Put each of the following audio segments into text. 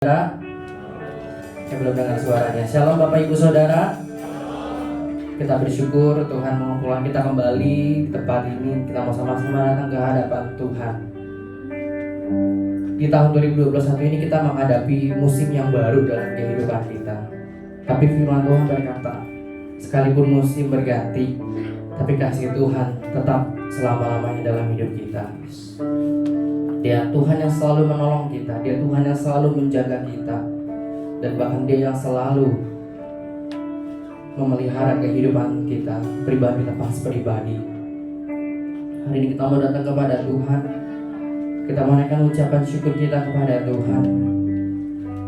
Saudara yang belum dengar suaranya. Shalom Bapak Ibu Saudara. Kita bersyukur Tuhan mengumpulkan kita kembali di tempat ini. Kita mau sama-sama datang ke hadapan Tuhan. Di tahun 2021 ini kita menghadapi musim yang baru dalam kehidupan kita. Tapi firman Tuhan berkata, sekalipun musim berganti, tapi kasih Tuhan tetap selama-lamanya dalam hidup kita. Dia Tuhan yang selalu menolong kita, Dia Tuhan yang selalu menjaga kita, dan bahkan Dia yang selalu memelihara kehidupan kita pribadi lepas pribadi. Hari ini kita mau datang kepada Tuhan. Kita menaikkan ucapan syukur kita kepada Tuhan,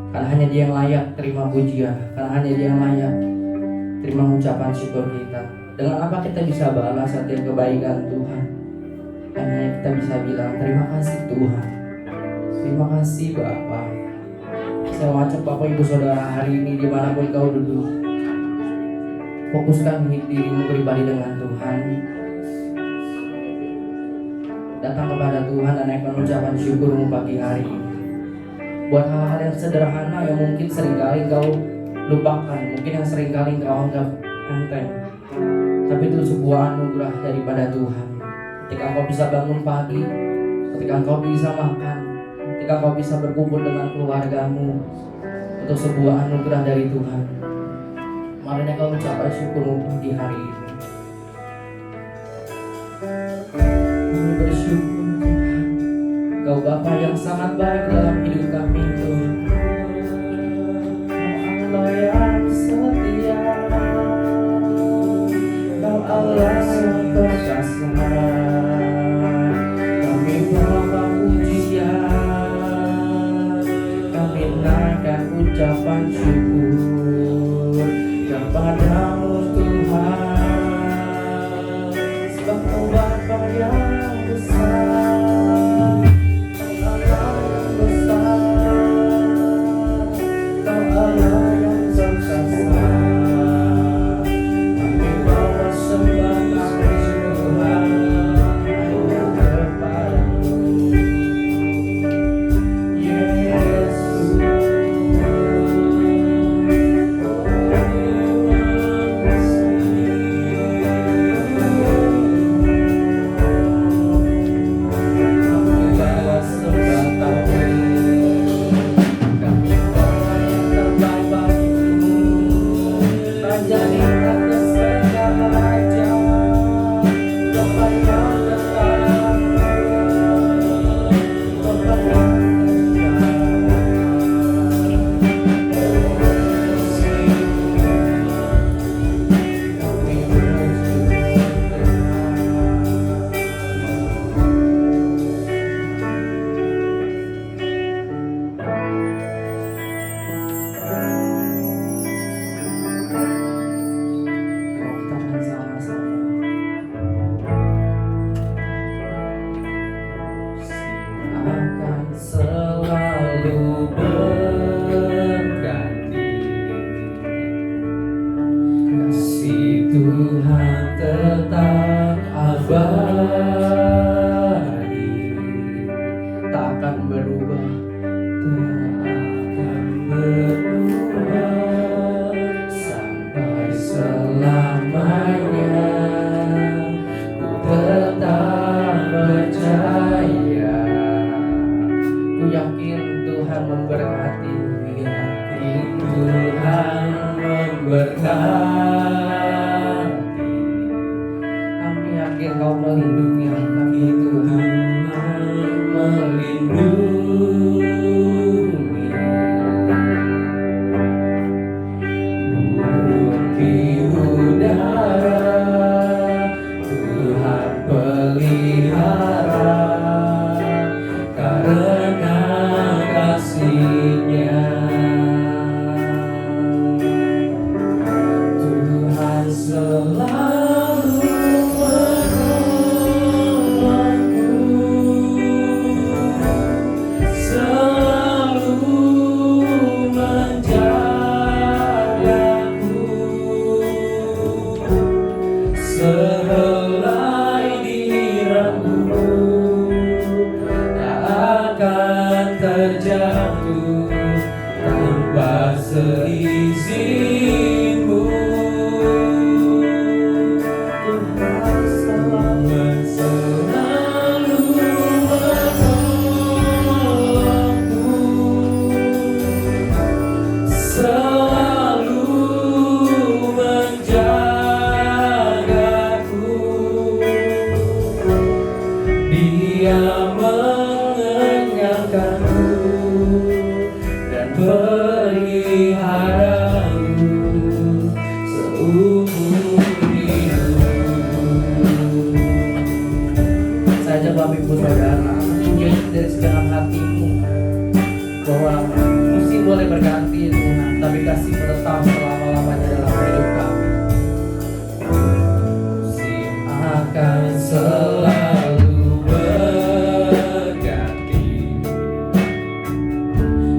karena hanya Dia yang layak terima pujian, karena hanya Dia yang layak terima ucapan syukur kita. Dengan apa kita bisa balas setiap kebaikan Tuhan? Hanya kita bisa bilang terima kasih Tuhan, terima kasih Bapa. Saya mengajak Bapak Ibu Saudara hari ini dimanapun kau duduk, fokuskan dirimu pribadi dengan Tuhan. Datang kepada Tuhan dan naikkan ucapan syukurmu pagi hari ini. Buat hal-hal yang sederhana yang mungkin seringkali kau lupakan, mungkin yang seringkali kau anggap enteng, tapi itu sebuah anugerah daripada Tuhan. Ketika engkau bisa bangun pagi, ketika engkau bisa makan, ketika engkau bisa berkumpul dengan keluargamu, itu sebuah anugerah dari Tuhan. Mari engkau ucapkan syukurmu pagi hari ini. Kami bersyukur Tuhan, Engkau Bapa yang sangat baik dalam hidup kami Tuhan. Kau Allah yang setia, Kau Allah yang perkasa. Ucapan syukur kepadamu Tuhan, sebab Kau Bapa yang besar, Kau Allah yang besar, Kau Allah yang perkasa. Kami bawa sembah kami Tuhan hanya kepadamu, Yesus. Tuhan tetap abadi, tak akan berubah, tak akan berubah sampai selamanya. Ku tetap percaya, ku yakin Tuhan memberkati, yakin Tuhan memberkati. Kau melindungi kami Tuhan, melindungi bumi udara, Tuhan pelihara karena kasih-Nya. Tuhan selalu peliharamu seumur hidup. Saya ajak Bapak Ibu Saudara menjadi dari sedalam hatimu bahwa musim boleh berganti Tuhan, tapi kasih tetap selama-lamanya dalam hidup kami. Musim akan selalu berganti,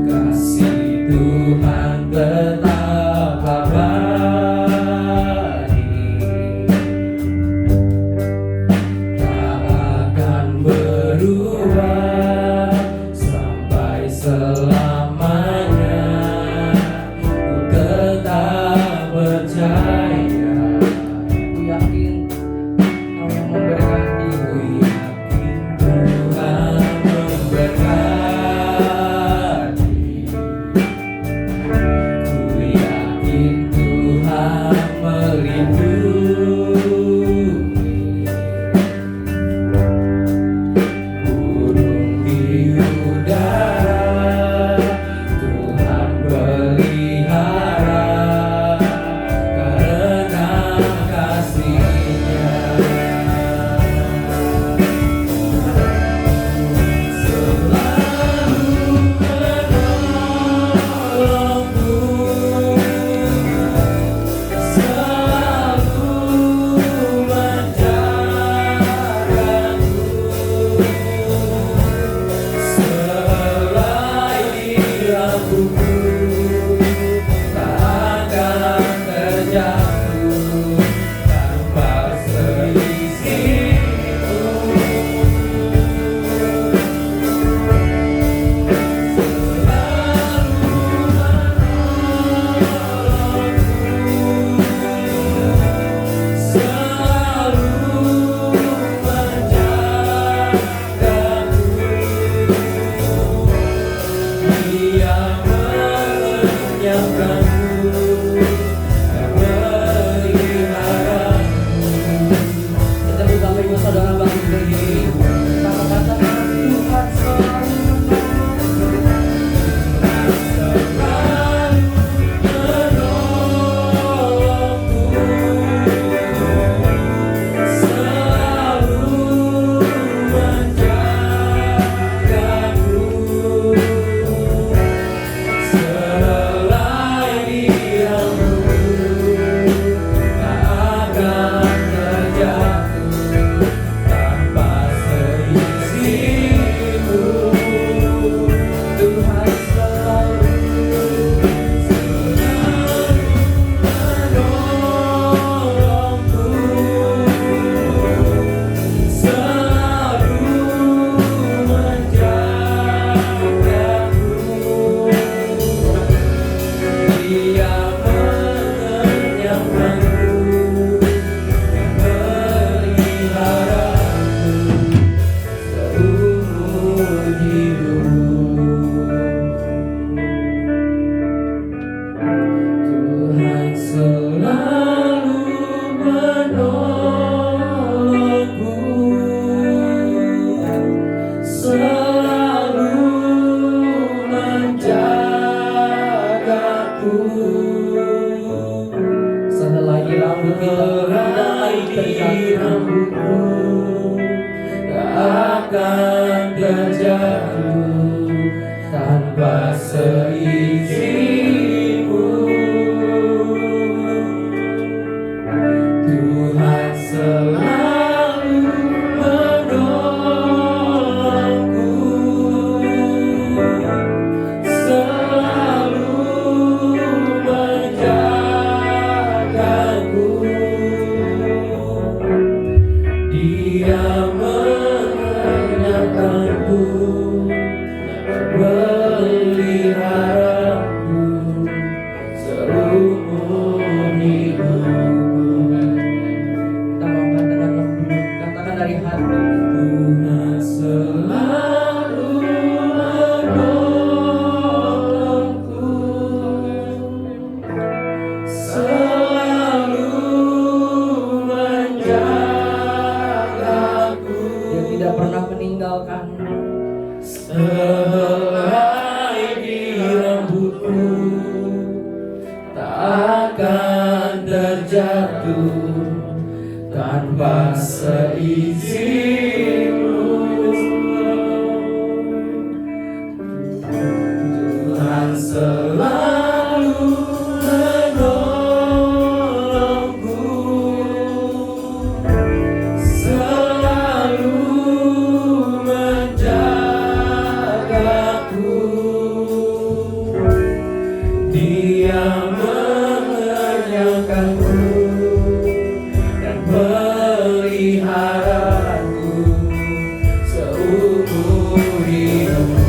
kasih Tuhan tetap abadi, tak akan berubah sampai selamanya. Ku tetap percaya, ku yakin Kau yang memberkati, ku yakin Tuhan memberkati, ku yakin Tuhan melindungi. Burung di udara Tuhan pelihara karena kasih-Nya. Selalu menolongku, selalu menjagaku. Selai dirapuku, tak akan terjatuh tanpa seizin-Mu. Selalu menjagaku, Dia mengenyangkanku dan memeliharaku. Kita buka Bapak Ibu Saudara bangkit berdiri. Kita katakan Tuhan selalu menolongku, selalu menjagaku. Selai dirapuku, tak akan terjatuh tanpa seizin-Mu. Tuhan selalu menolongku, selalu menjagaku. Dia mengenyangkanku dan memeliharaku seumur hidup. Tuhan selalu menolongku, selalu menjagaku. Sehelai rambut kita tak akan terjatuh tanpa seizin-Mu. Tuhan selalu menolongku, selalu menjagaku. Dia mengenyangkanku tak akan terjatuh tanpa seizinmu. Tuhan selalu menolongku, selalu menjagaku. Dia mengenyangkanku dan peliharaku seumur hidupku.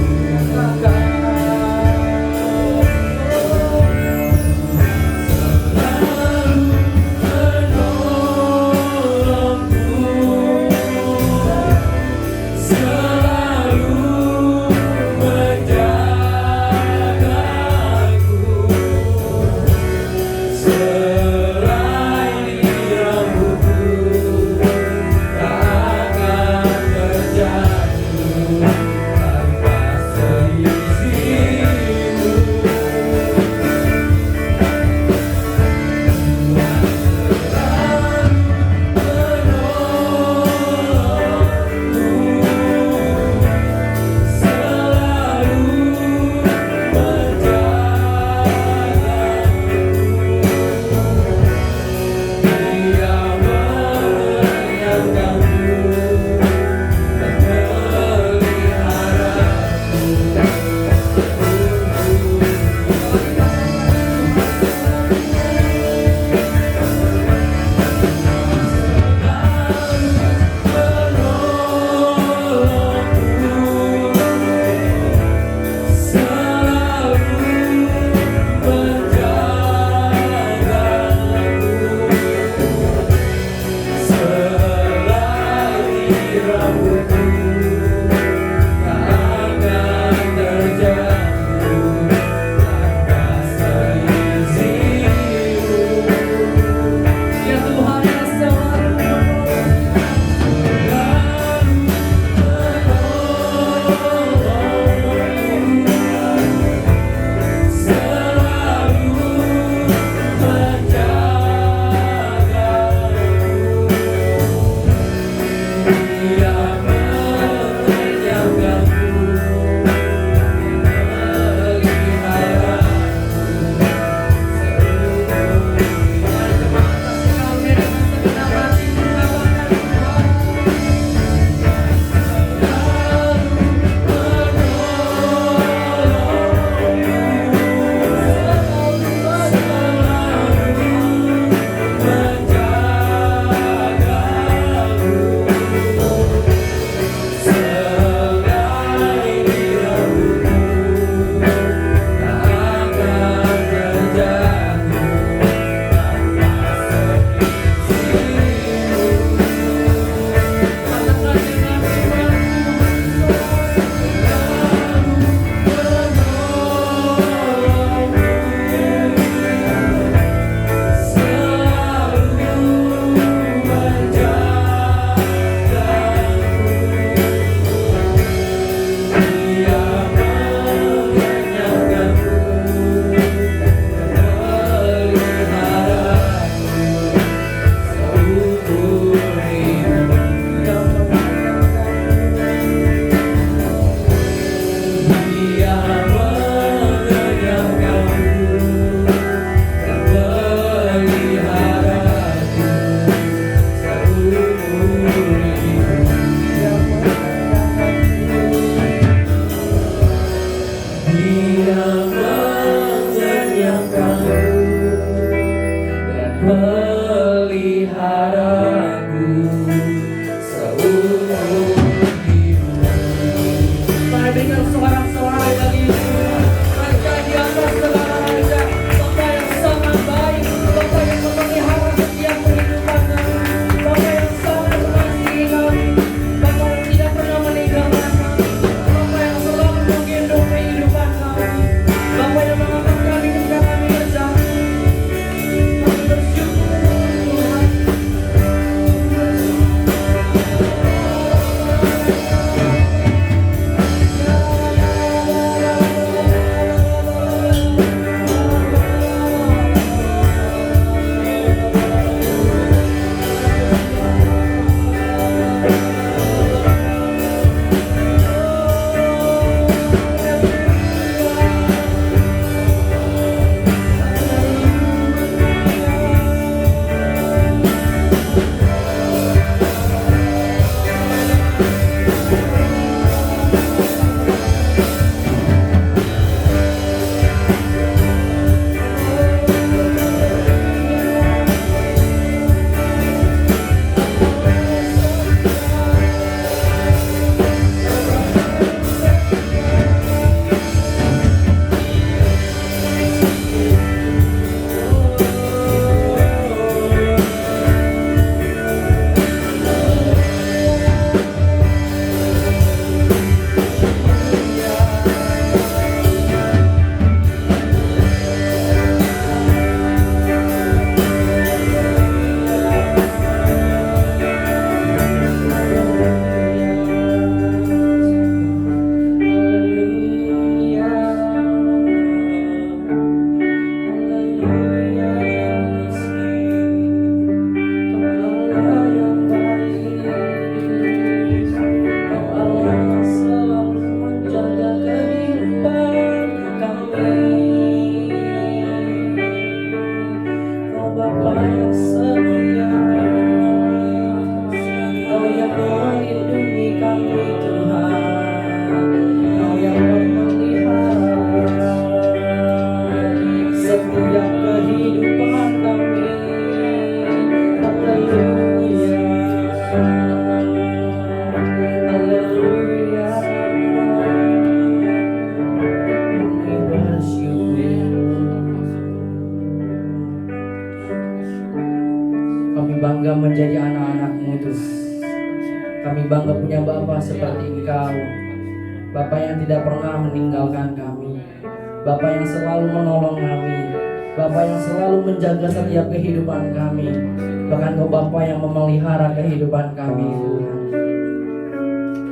bangga menjadi anak-anak-Mu Tuhan. Kami bangga punya Bapa seperti Engkau, Bapa yang tidak pernah meninggalkan kami, Bapa yang selalu menolong kami, Bapa yang selalu menjaga setiap kehidupan kami. Bahkan Kau Bapa yang memelihara kehidupan kami Tuhan.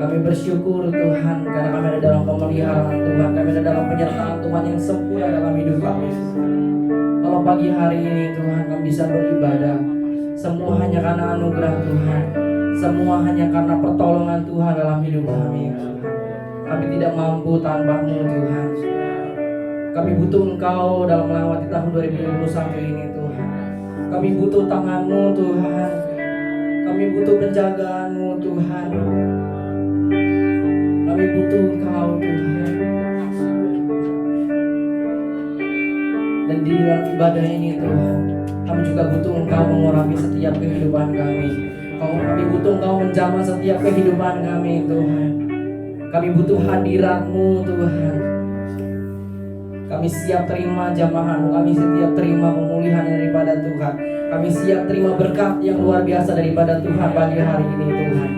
Kami bersyukur Tuhan karena kami ada dalam pemeliharaan Tuhan, kami ada dalam penyertaan Tuhan yang sempurna dalam hidup kami. Kalau pagi hari ini Tuhan kami bisa beribadah, semua hanya karena anugerah Tuhan, semua hanya karena pertolongan Tuhan dalam hidup kami Tuhan. Kami tidak mampu tanpa-Mu Tuhan. Kami butuh Engkau dalam melewati tahun 2021 ini Tuhan. Kami butuh tangan-Mu Tuhan. Kami butuh penjagaan-Mu Tuhan. Kami butuh Engkau Tuhan. Dan di dalam ibadah ini Tuhan, kami juga butuh Engkau mengurapi setiap kehidupan kami. Kami butuh Engkau menjamah setiap kehidupan kami Tuhan. Kami butuh hadirat-Mu Tuhan. Kami siap terima jamahan-Mu, kami siap terima pemulihan daripada Tuhan. Kami siap terima berkat yang luar biasa daripada Tuhan pagi hari ini Tuhan.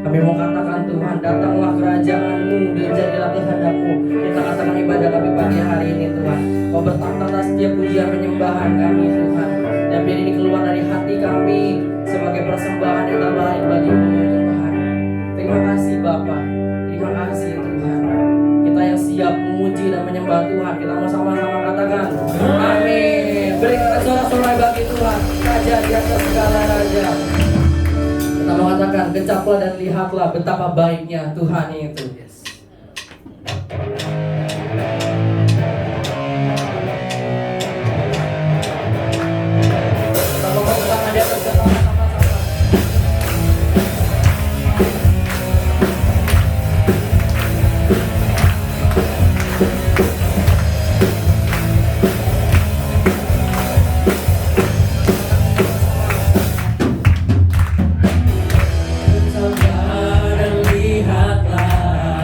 Kami mau katakan Tuhan, datanglah kerajaan-Mu dan jadilah kehendak-Mu di tengah-tengah ibadah kami pagi hari ini Tuhan. Kau bertata atas setiap pujian penyembahan kami Tuhan. Dan biar ini keluar dari hati kami sebagai persembahan yang terbaik bagi-Mu Tuhan. Terima kasih Bapa, terima kasih Tuhan. Kita yang siap memuji dan menyembah Tuhan, kita mau sama-sama katakan amin. Berikan sorak-sorai bagi Tuhan, Raja di atas segala raja. Kita mau katakan, kecaplah dan lihatlah betapa baiknya Tuhan itu. Kita mau katakan di atas segala raja. Dan lihatlah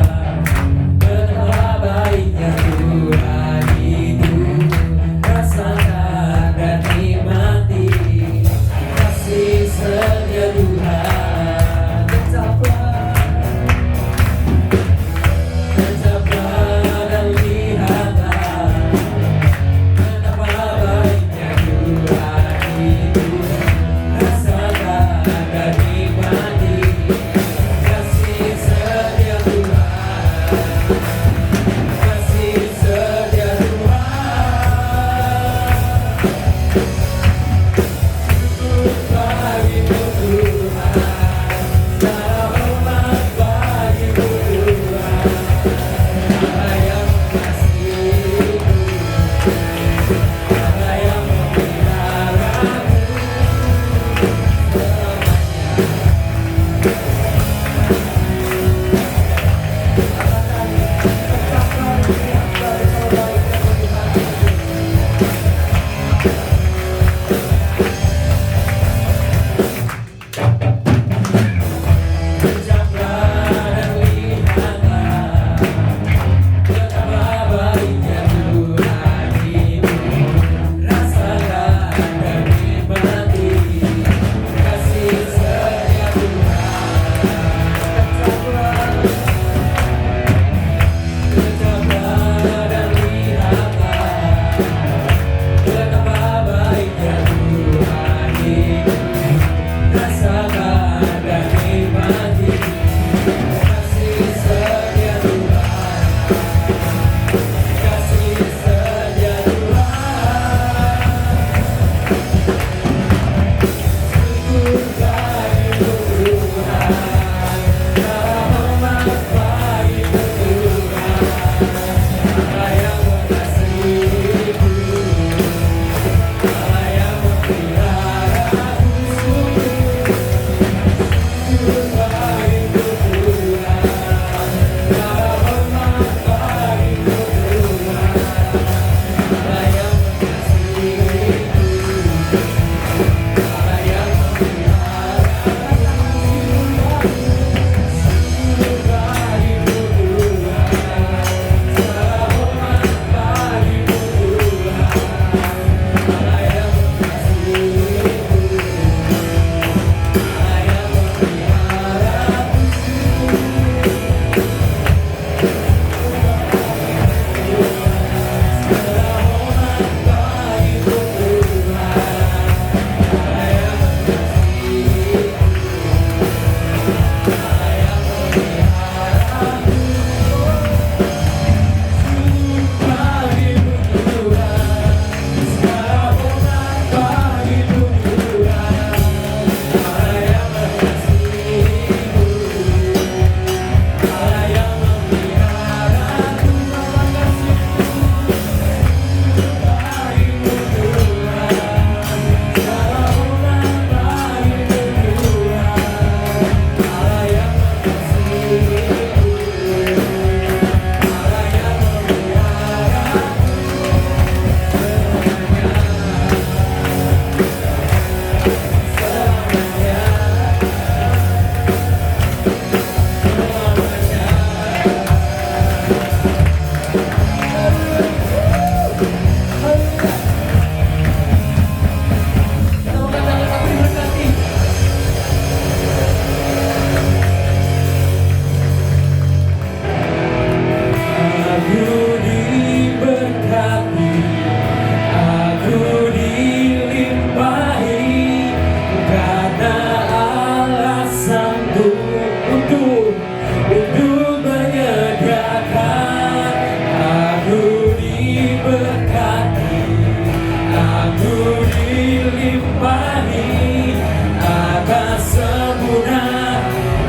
limpahi atas sempurna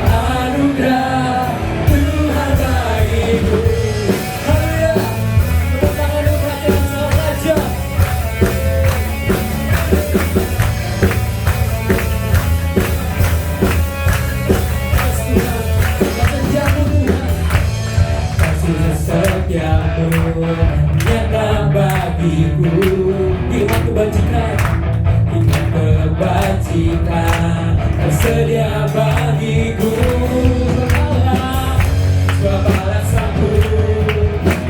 anugerah Tuhan bagiku. Haleluya. Tepuk tangan dulu perhatian sama Raja. Kasih setiamu nyata bagiku. Iman kebajikan, iman kebajikan tersedia bagiku. Allah, balasanku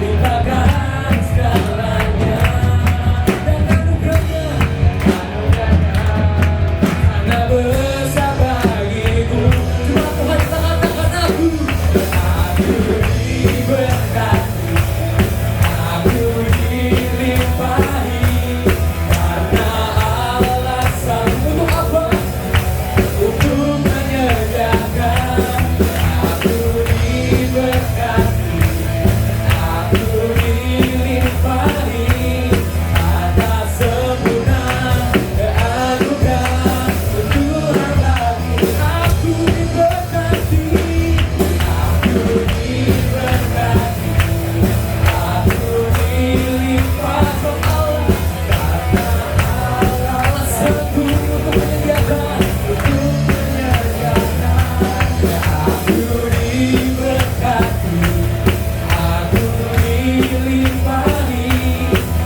limpahkan segalanya dan anugerahnya karena besar bagiku. Cuma Tuhan bisa katakan aku diberkati, aku dilimpahi karena alasan untuk apa? Untuk menyediakan. Aku diberkati, aku dilimpahi atas sempurna anugerah Tuhan bagi. Aku diberkati, aku diberkati, aku dilimpahi Allah karena alasanku untuk menyediakan, untuk menyediakan. Aku diberkati, aku dilimpahi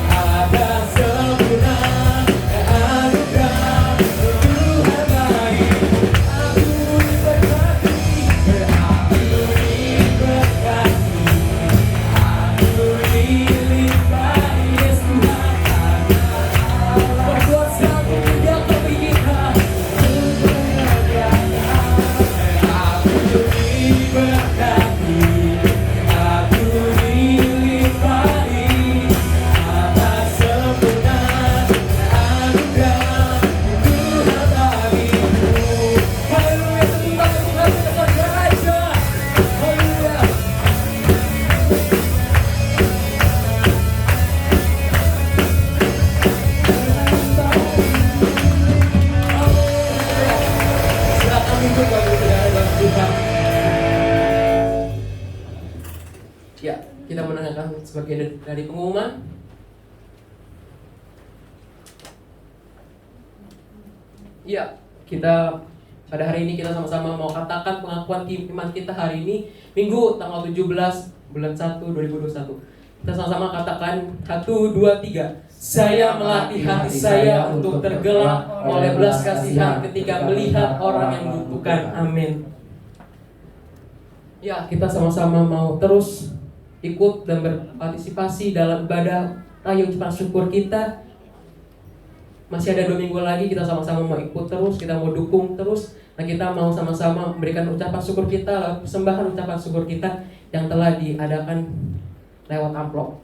atas sempurna anugerah Tuhan bagiku. Aku diberkati, aku diberkati, aku dilimpahi Yesus Tuhan berbuat satu tidak kepikiran untuk menyediakan. Aku diberkati, aku dilimpahi atas sempurna anugerah Tuhan bagiku. Haleluya, tepuk tangan Tuhan untuk Raja. Haleluya. Silakan duduk bagi saudara dalam Tuhan. Ya, kita mendengarkan sebagian dari pengumuman. Ya, kita pada hari ini kita sama-sama mau katakan pengakuan iman kita hari ini Minggu tanggal 17 bulan 1 2021. Kita sama-sama katakan 1, 2, 3. Saya melatih hati saya untuk tergerak oleh belas kasihan ketika melihat orang yang membutuhkan. Amin. Ya, kita sama-sama mau terus ikut dan berpartisipasi dalam ibadah tayu ucapan syukur kita. Masih ada 2 minggu lagi, kita sama-sama mau ikut terus, kita mau dukung terus. Nah, kita mau sama-sama memberikan ucapan syukur kita, persembahan ucapan syukur kita yang telah diadakan lewat amplop.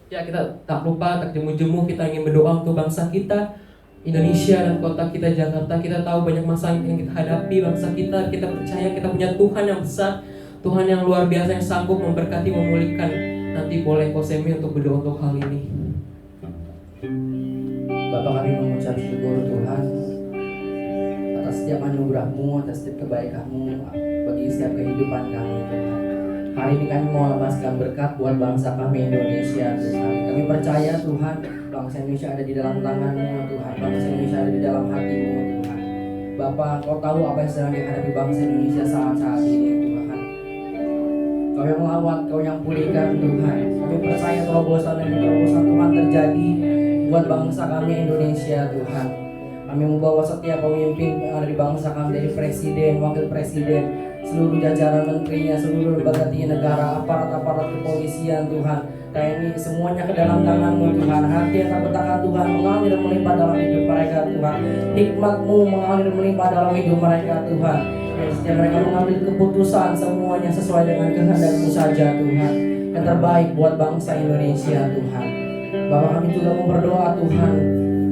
Ya, kita tak lupa, tak jemu-jemu, kita ingin berdoa untuk bangsa kita Indonesia dan kota kita Jakarta. Kita tahu banyak masalah yang kita hadapi bangsa kita. Kita percaya kita punya Tuhan yang besar, Tuhan yang luar biasa, yang sanggup memberkati, memulihkan. Nanti boleh Kosemi untuk berdoa untuk hal ini. Bapak, kami mengucap syukur Tuhan atas setiap anugerah-Mu, atas setiap kebaikan-Mu bagi setiap kehidupan kami Tuhan. Hari ini kami mau lepaskan berkat buat bangsa kami Indonesia Tuhan. Kami percaya Tuhan, bangsa Indonesia ada di dalam tangan-Mu Tuhan. Bangsa Indonesia ada di dalam hati-Mu Tuhan. Bapak, Kau tahu apa yang sedang dihadapi bangsa Indonesia saat-saat ini Tuhan. Kau yang melawat, Kau yang pulihkan Tuhan. Kami percaya terobosan demi terobosan Tuhan terjadi buat bangsa kami Indonesia Tuhan. Kami membawa setiap pemimpin yang ada di bangsa kami, dari presiden, wakil presiden, seluruh jajaran menterinya, seluruh lembaga tinggi negara, aparat-aparat kepolisian Tuhan, TNI, semuanya ke dalam tangan-Mu Tuhan. Hati yang tak bertahan Tuhan mengalir melimpah dalam hidup mereka Tuhan. Hikmat-Mu mengalir melimpah dalam hidup mereka Tuhan. Dan setiap mereka mengambil keputusan semuanya sesuai dengan kehendak-Mu saja Tuhan. Yang terbaik buat bangsa Indonesia Tuhan. Bapak, kami juga mau berdoa Tuhan,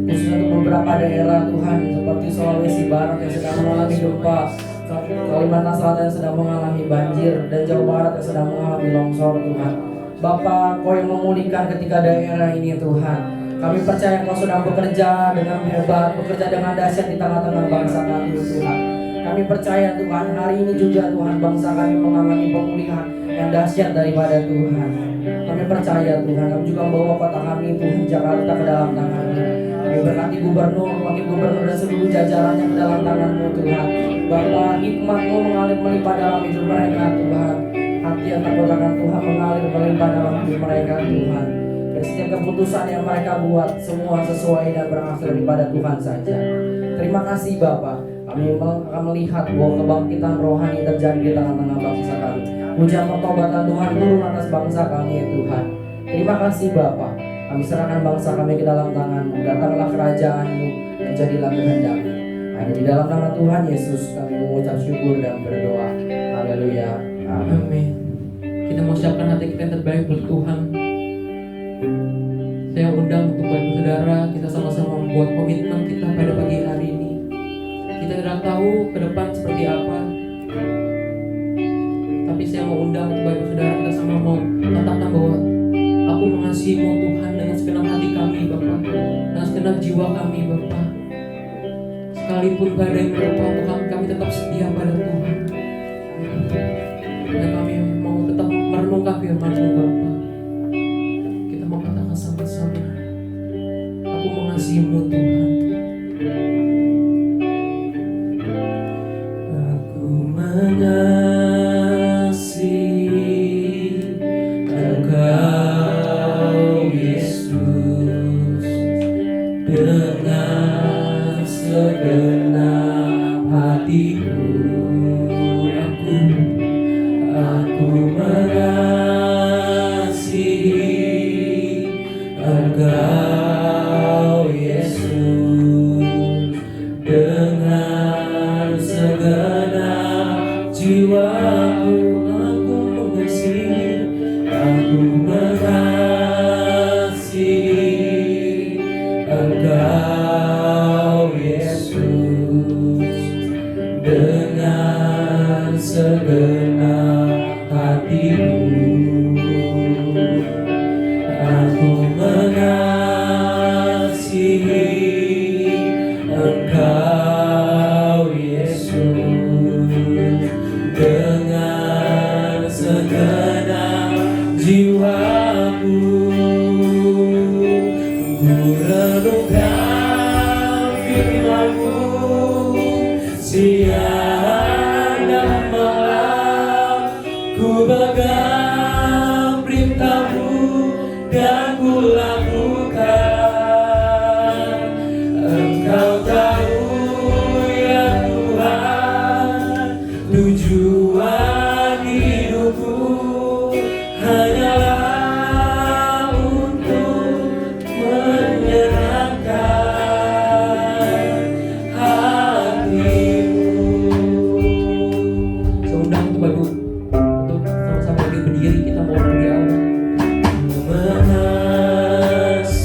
khususnya untuk beberapa daerah Tuhan, seperti Sulawesi Barat yang sedang mengalami gempa, Kalimantan Selatan yang sedang mengalami banjir, dan Jawa Barat yang sedang mengalami longsor Tuhan. Bapak, Kau yang memulihkan ketika daerah ini Tuhan. Kami percaya Engkau sedang bekerja dengan hebat, bekerja dengan dahsyat di tengah-tengah bangsa kami Tuhan. Kami percaya Tuhan, hari ini juga Tuhan bangsa kami mengalami pemulihan yang dahsyat daripada Tuhan. Kami percaya Tuhan, kami juga membawa kota kami Tuhan Jakarta ke dalam tangan-Mu. Kami berkati gubernur, wakil gubernur dan seluruh jajarannya ke dalam tangan-Mu Tuhan. Bapa, hikmat-Mu mengalir melimpah dalam hidup mereka Tuhan. Hati yang takut akan Tuhan mengalir melimpah dalam hidup mereka Tuhan. Dan setiap keputusan yang mereka buat semua sesuai dan berakhir daripada Tuhan saja. Terima kasih Bapa. Kami akan melihat bahwa kebangkitan rohani terjadi di tengah-tengah bangsa kami. Hujan pertobatan Tuhan turun atas bangsa kami ya Tuhan. Terima kasih Bapa. Kami serahkan bangsa kami ke dalam tangan-Mu. Datanglah kerajaan-Mu dan jadilah kehendak-Mu. Hanya di dalam nama Tuhan Yesus kami mengucap syukur dan berdoa. Haleluya. Amin. Amin. Kita mau siapkan hati kita yang terbaik untuk Tuhan. Saya undang untuk Bapak Saudara, kita sama-sama membuat komitmen kita pada pagi hari ini. Kita tidak tahu ke depan seperti apa, tapi saya mau undang untuk Bapak Saudara, kita sama mau katakan bahwa aku mengasihi-Mu Tuhan dengan segenap hati kami Bapa, dengan segenap jiwa kami Bapa. Sekalipun badai menerpa Tuhan, kami tetap setia pada Tuhan. Dan kami mau tetap merenungkan firman-Mu Bapa. Kita mau katakan sama-sama, aku mengasihi-Mu Tuhan. Aku mengasihi Engkau Yesus dengan segenap hatiku. Aku mengasihi Engkau Yesus dengan segenap jiwaku. Aku mengasihi Engkau Yesus dengan segenap hatiku. Aku mengasihi Engkau Yesus dengan segenap jiwaku. Ku renungkan firman-Mu siang dan malam, ku pegang perintah-Mu dan ku lakukan. Engkau tahu ya Tuhan, tujuan hidupku hanyalah untuk menyenangkan hati-Mu. Saya undang untuk Bapak untuk sama-sama berdiri, kita mau berdiri Allah. Mengasihi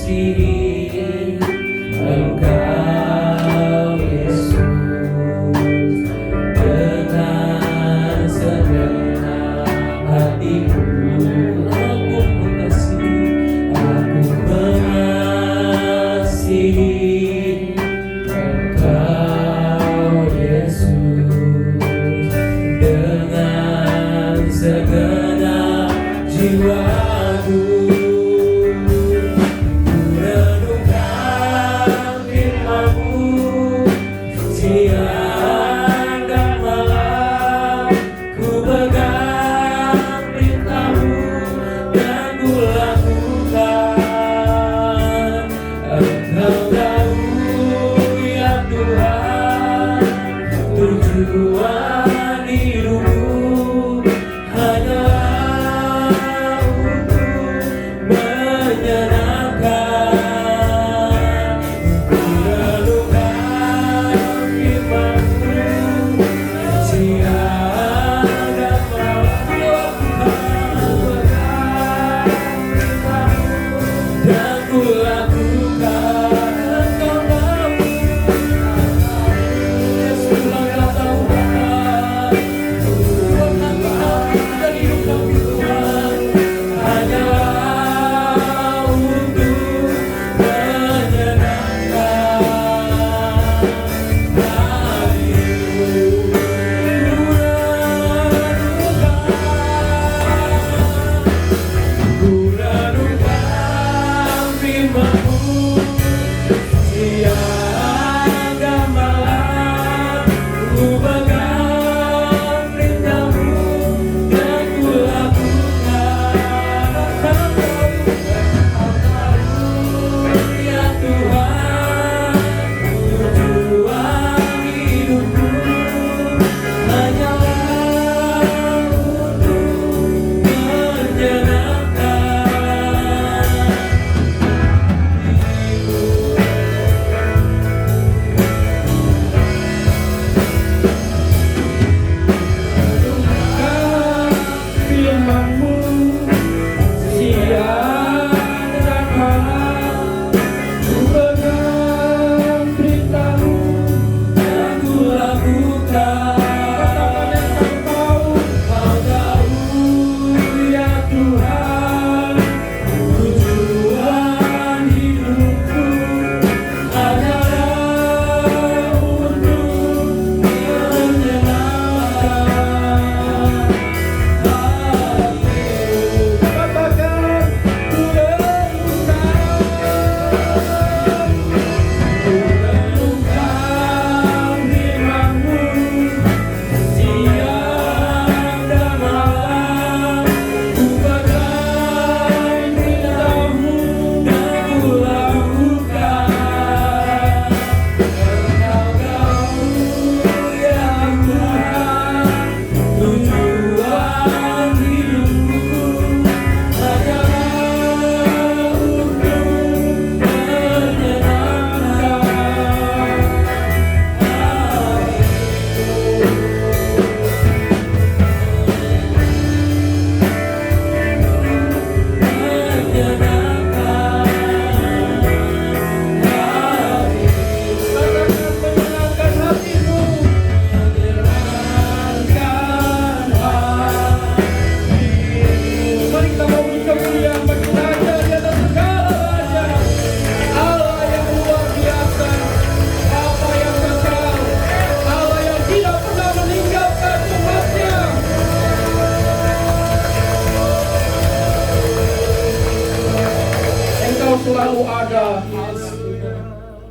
selalu ada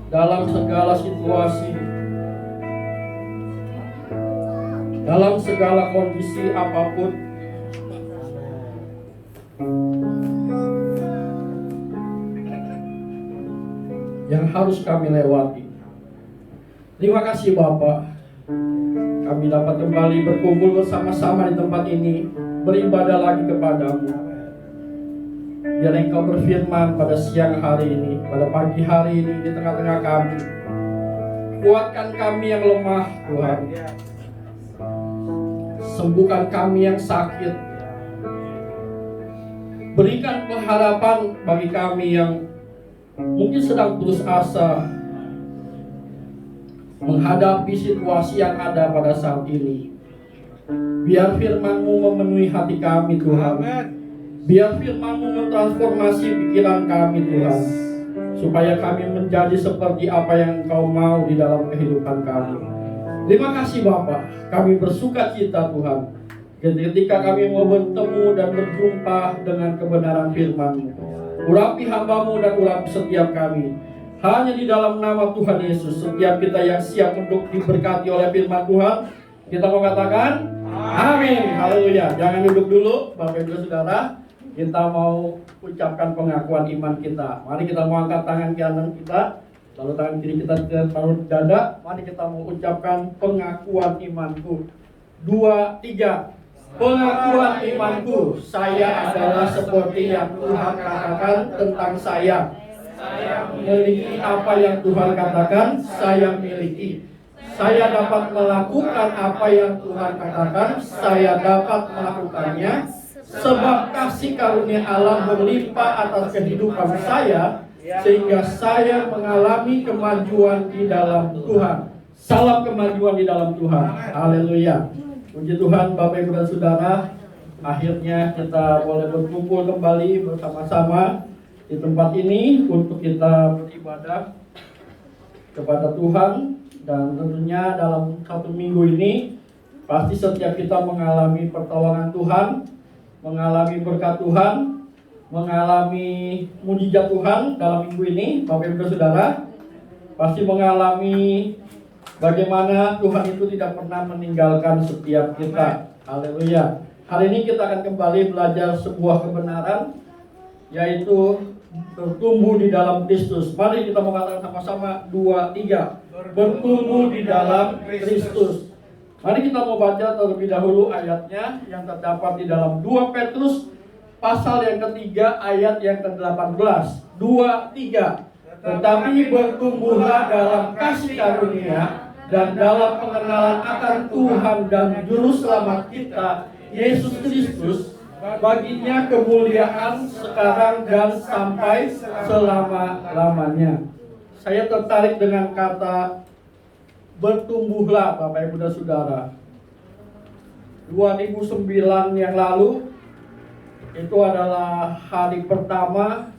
dalam segala situasi, dalam segala kondisi apapun. Yang harus kami lewati. Terima kasih Bapak, kami dapat kembali berkumpul bersama-sama di tempat ini, beribadah lagi kepadamu. Biar Engkau berfirman pada siang hari ini, pada pagi hari ini, di tengah-tengah kami. Kuatkan kami yang lemah, Tuhan. Sembuhkan kami yang sakit. Berikan pengharapan bagi kami yang mungkin sedang putus asa menghadapi situasi yang ada pada saat ini. Biar firman-Mu memenuhi hati kami, Tuhan. Biar firman-Mu mentransformasi pikiran kami, Tuhan, supaya kami menjadi seperti apa yang Engkau mau di dalam kehidupan kami. Terima kasih Bapak, kami bersuka cita Tuhan ketika kami mau bertemu dan berjumpa dengan kebenaran firman-Mu. Urapi hamba-Mu dan urapi setiap kami. Hanya di dalam nama Tuhan Yesus, setiap kita yang siap untuk diberkati oleh firman Tuhan, kita mau katakan amin. Haleluya. Jangan duduk dulu Bapak Ibu Saudara. Kita mau ucapkan pengakuan iman kita. Mari kita mau angkat tangan kanan kita, lalu tangan kiri kita taruh di dada. Mari kita mau ucapkan pengakuan imanku. 2, 3. Pengakuan imanku, saya adalah seperti yang Tuhan katakan tentang saya. Saya memiliki apa yang Tuhan katakan, saya miliki. Saya dapat melakukan apa yang Tuhan katakan, saya dapat melakukannya. Sebab kasih karunia Allah berlimpah atas kehidupan saya, sehingga saya mengalami kemajuan di dalam Tuhan. Salam kemajuan di dalam Tuhan. Haleluya. Puji Tuhan Bapak Ibu dan Saudara. Akhirnya kita boleh berkumpul kembali bersama-sama di tempat ini untuk kita beribadah kepada Tuhan. Dan tentunya dalam satu minggu ini pasti setiap kita mengalami pertolongan Tuhan, mengalami berkat Tuhan, mengalami mujizat Tuhan dalam minggu ini, Bapak Ibu Saudara. Pasti mengalami bagaimana Tuhan itu tidak pernah meninggalkan setiap kita. Haleluya. Hari ini kita akan kembali belajar sebuah kebenaran, yaitu bertumbuh di dalam Kristus. Mari kita mengatakan sama-sama 2, 3. Bertumbuh di dalam Kristus. Mari kita mau baca terlebih dahulu ayatnya yang terdapat di dalam 2 Petrus pasal yang ketiga ayat yang ke-18. 2, 3. Tetapi bertumbuhlah dalam kasih karunia dan dalam pengenalan akan Tuhan dan Juru Selamat kita, Yesus Kristus. Baginya kemuliaan sekarang dan sampai selama-lamanya. Saya tertarik dengan kata bertumbuhlah, Bapak Ibu dan Saudara. 2009 yang lalu itu adalah hari pertama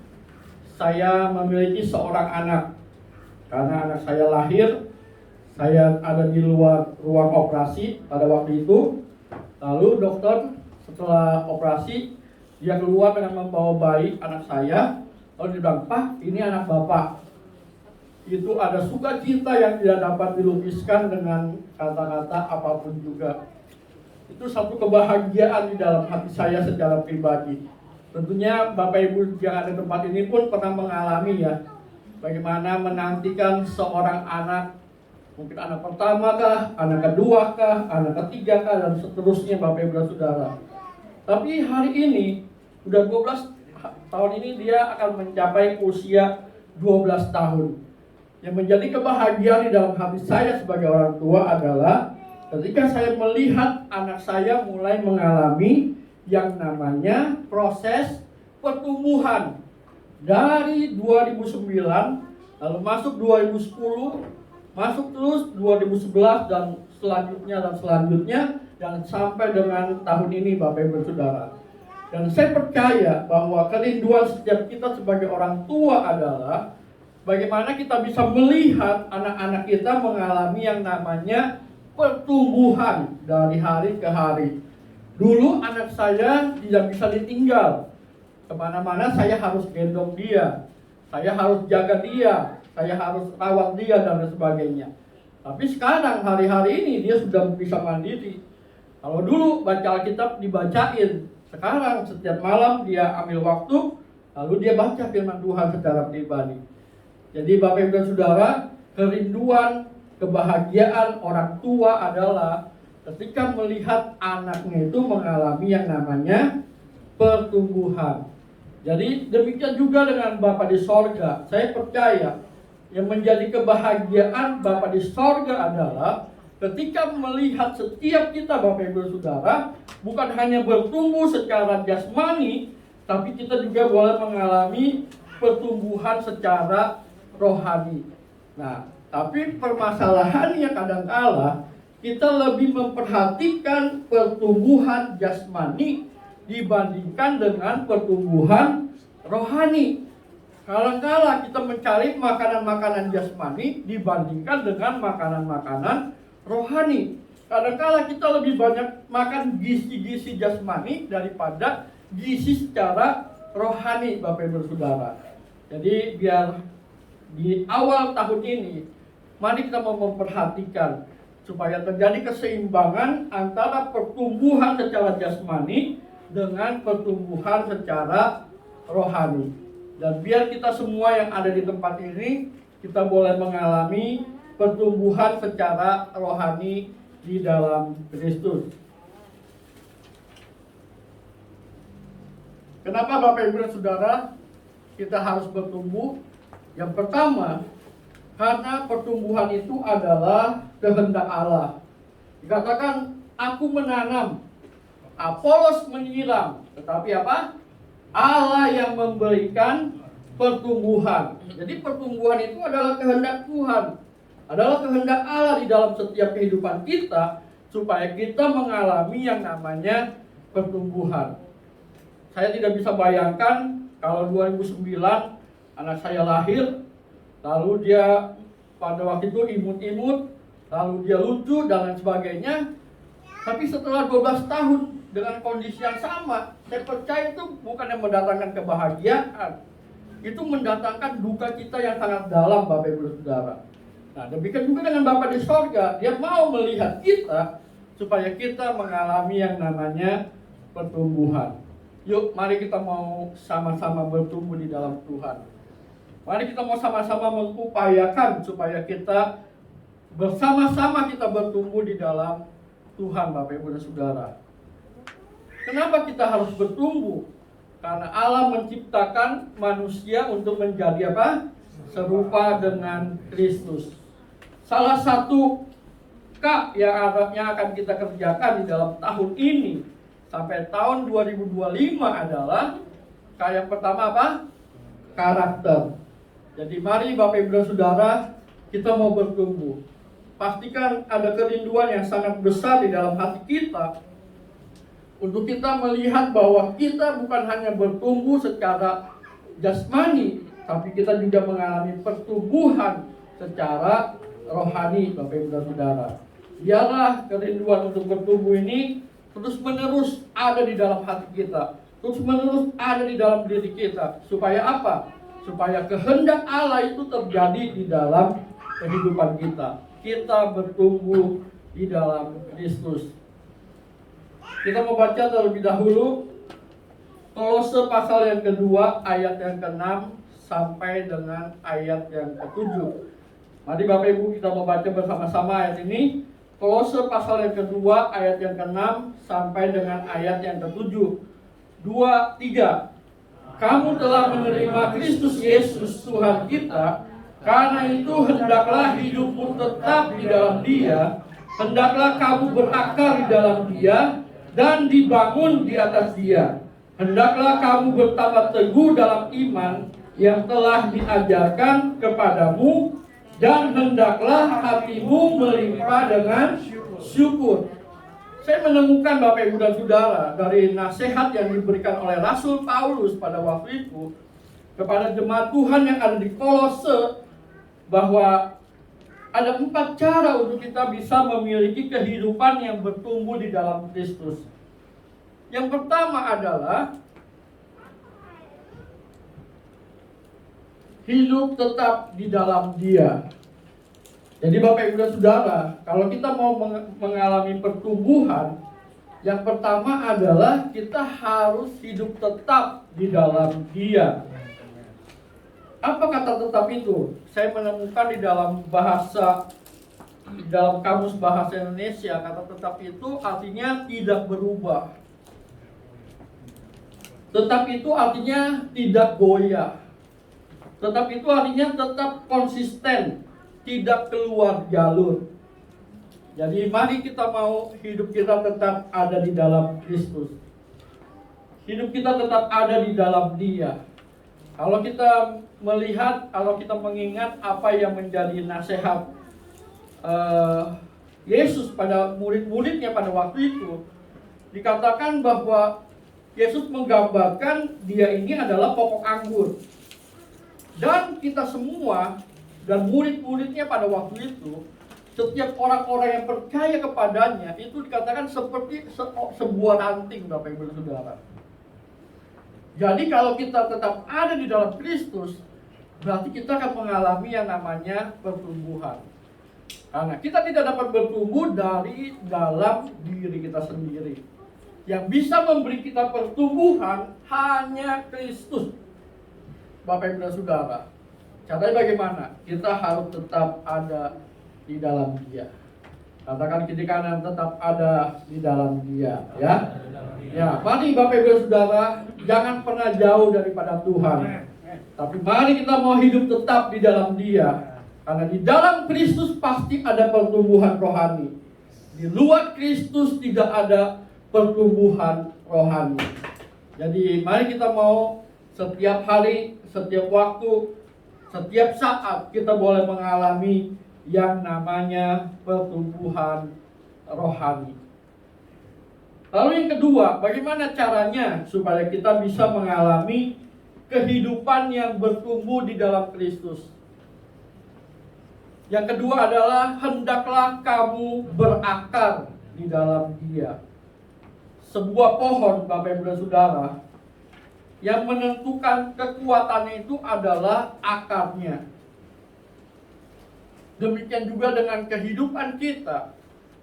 saya memiliki seorang anak. Karena anak saya lahir, saya ada di luar ruang operasi pada waktu itu. Lalu dokter setelah operasi, dia keluar dengan membawa bayi anak saya. Lalu dia bilang, "Pak, ini anak Bapak." Itu ada sukacita yang tidak dapat dilukiskan dengan kata-kata apapun juga. Itu satu kebahagiaan di dalam hati saya secara pribadi. Tentunya Bapak Ibu yang ada di tempat ini pun pernah mengalami ya, bagaimana menantikan seorang anak, mungkin anak pertama kah, anak kedua kah, anak ketiga kah, dan seterusnya Bapak Ibu dan Saudara. Tapi hari ini, udah 12 tahun ini dia akan mencapai usia 12 tahun. Yang menjadi kebahagiaan di dalam hati saya sebagai orang tua adalah ketika saya melihat anak saya mulai mengalami yang namanya proses pertumbuhan. Dari 2009, lalu masuk 2010, masuk terus 2011 dan selanjutnya dan sampai dengan tahun ini Bapak Ibu Saudara. Dan saya percaya bahwa kerinduan setiap kita sebagai orang tua adalah bagaimana kita bisa melihat anak-anak kita mengalami yang namanya pertumbuhan dari hari ke hari. Dulu anak saya tidak bisa ditinggal. Kemana-mana saya harus gendong dia, saya harus jaga dia, saya harus rawat dia dan sebagainya. Tapi sekarang hari-hari ini dia sudah bisa mandiri. Kalau dulu baca Alkitab dibacain, sekarang setiap malam dia ambil waktu, lalu dia baca firman Tuhan secara pribadi. Jadi Bapak Ibu dan Saudara, kerinduan, kebahagiaan orang tua adalah ketika melihat anaknya itu mengalami yang namanya pertumbuhan. Jadi demikian juga dengan Bapa di sorga. Saya percaya yang menjadi kebahagiaan Bapa di sorga adalah ketika melihat setiap kita Bapak Ibu Saudara bukan hanya bertumbuh secara jasmani, tapi kita juga boleh mengalami pertumbuhan secara rohani. Nah, tapi permasalahannya kadangkala kita lebih memperhatikan pertumbuhan jasmani dibandingkan dengan pertumbuhan rohani. Kadangkala kita mencari makanan-makanan jasmani dibandingkan dengan makanan-makanan rohani. Kadangkala kita lebih banyak makan gizi-gizi jasmani daripada gizi secara rohani, Bapak Ibu Saudara. Jadi biar di awal tahun ini, mari kita memperhatikan supaya terjadi keseimbangan antara pertumbuhan secara jasmani dengan pertumbuhan secara rohani. Dan biar kita semua yang ada di tempat ini, kita boleh mengalami pertumbuhan secara rohani di dalam Kristus. Kenapa Bapak Ibu dan Saudara kita harus bertumbuh? Yang pertama, karena pertumbuhan itu adalah kehendak Allah. Dikatakan, aku menanam, Apolos menyiram, tetapi apa? Allah yang memberikan pertumbuhan. Jadi pertumbuhan itu adalah kehendak Tuhan, adalah kehendak Allah di dalam setiap kehidupan kita, supaya kita mengalami yang namanya pertumbuhan. Saya tidak bisa bayangkan kalau 2009 anak saya lahir, lalu dia pada waktu itu imut-imut, lalu dia lucu dan lain sebagainya. Tapi setelah 12 tahun dengan kondisi yang sama, saya percaya itu bukan yang mendatangkan kebahagiaan, itu mendatangkan duka cita yang sangat dalam, Bapak Ibu Saudara. Nah, demikian juga dengan Bapa di sorga, Dia mau melihat kita supaya kita mengalami yang namanya pertumbuhan. Yuk, mari kita mau sama-sama bertumbuh di dalam Tuhan. Mari kita mau sama-sama mengupayakan supaya kita bersama-sama kita bertumbuh di dalam Tuhan, Bapak Ibu dan Saudara. Kenapa kita harus bertumbuh? Karena Allah menciptakan manusia untuk menjadi apa? Serupa dengan Kristus. Salah satu yang akan kita kerjakan di dalam tahun ini sampai tahun 2025 adalah yang pertama apa? Karakter. Jadi mari Bapak Ibu dan Saudara, kita mau bertumbuh. Pastikan ada kerinduan yang sangat besar di dalam hati kita untuk kita melihat bahwa kita bukan hanya bertumbuh secara jasmani, tapi kita juga mengalami pertumbuhan secara rohani, Bapak Ibu dan Saudara. Biarlah kerinduan untuk bertumbuh ini terus menerus ada di dalam hati kita, terus menerus ada di dalam diri kita. Supaya apa? Supaya kehendak Allah itu terjadi di dalam kehidupan kita. Kita bertumbuh di dalam Kristus. Kita mau baca terlebih dahulu Kolose pasal yang kedua ayat yang ke-6 sampai dengan ayat yang ke-7. Mari Bapak Ibu kita mau baca bersama-sama ayat ini. Kolose pasal yang kedua ayat yang ke-6 sampai dengan ayat yang ke-7. 2, 3. Kamu telah menerima Kristus Yesus Tuhan kita, karena itu hendaklah hidupmu tetap di dalam Dia, hendaklah kamu berakar di dalam Dia dan dibangun di atas Dia. Hendaklah kamu bertambah teguh dalam iman yang telah diajarkan kepadamu, dan hendaklah hatimu melimpah dengan syukur. Saya menemukan Bapak Ibu dan Saudara dari nasihat yang diberikan oleh Rasul Paulus pada waktu itu kepada jemaat Tuhan yang ada di Kolose, bahwa ada 4 cara untuk kita bisa memiliki kehidupan yang bertumbuh di dalam Kristus. Yang pertama adalah hidup tetap di dalam Dia. Jadi Bapak Ibu dan Saudara, kalau kita mau mengalami pertumbuhan, yang pertama adalah kita harus hidup tetap di dalam Dia. Apa kata tetap itu? Saya menemukan di dalam dalam kamus bahasa Indonesia, kata tetap itu artinya tidak berubah. Tetap itu artinya tidak goyah. Tetap itu artinya tetap konsisten, tidak keluar jalur. Jadi mari kita mau hidup kita tetap ada di dalam Kristus. Hidup kita tetap ada di dalam Dia. Kalau kita melihat, kalau kita mengingat apa yang menjadi nasihat Yesus pada murid-muridnya pada waktu itu, dikatakan bahwa Yesus menggambarkan Dia ini adalah pokok anggur. Dan kita semua dan murid-muridnya pada waktu itu, setiap orang-orang yang percaya kepadanya itu dikatakan seperti sebuah ranting, Bapak Ibu dan Saudara. Jadi kalau kita tetap ada di dalam Kristus, berarti kita akan mengalami yang namanya pertumbuhan. Karena kita tidak dapat bertumbuh dari dalam diri kita sendiri. Yang bisa memberi kita pertumbuhan hanya Kristus, Bapak Ibu dan Saudara. Caranya bagaimana? Kita harus tetap ada di dalam Dia. Katakan kiri kanan, tetap ada di dalam Dia, ya. Ya, mari Bapak Ibu dan Saudara, jangan pernah jauh daripada Tuhan. Tapi mari kita mau hidup tetap di dalam Dia. Karena di dalam Kristus pasti ada pertumbuhan rohani. Di luar Kristus tidak ada pertumbuhan rohani. Jadi mari kita mau setiap hari, setiap waktu, setiap saat kita boleh mengalami yang namanya pertumbuhan rohani. Lalu yang kedua, bagaimana caranya supaya kita bisa mengalami kehidupan yang bertumbuh di dalam Kristus? Yang kedua adalah hendaklah kamu berakar di dalam Dia. sebuah pohon, Bapak Ibu dan Saudara, yang menentukan kekuatannya itu adalah akarnya. Demikian juga dengan kehidupan kita.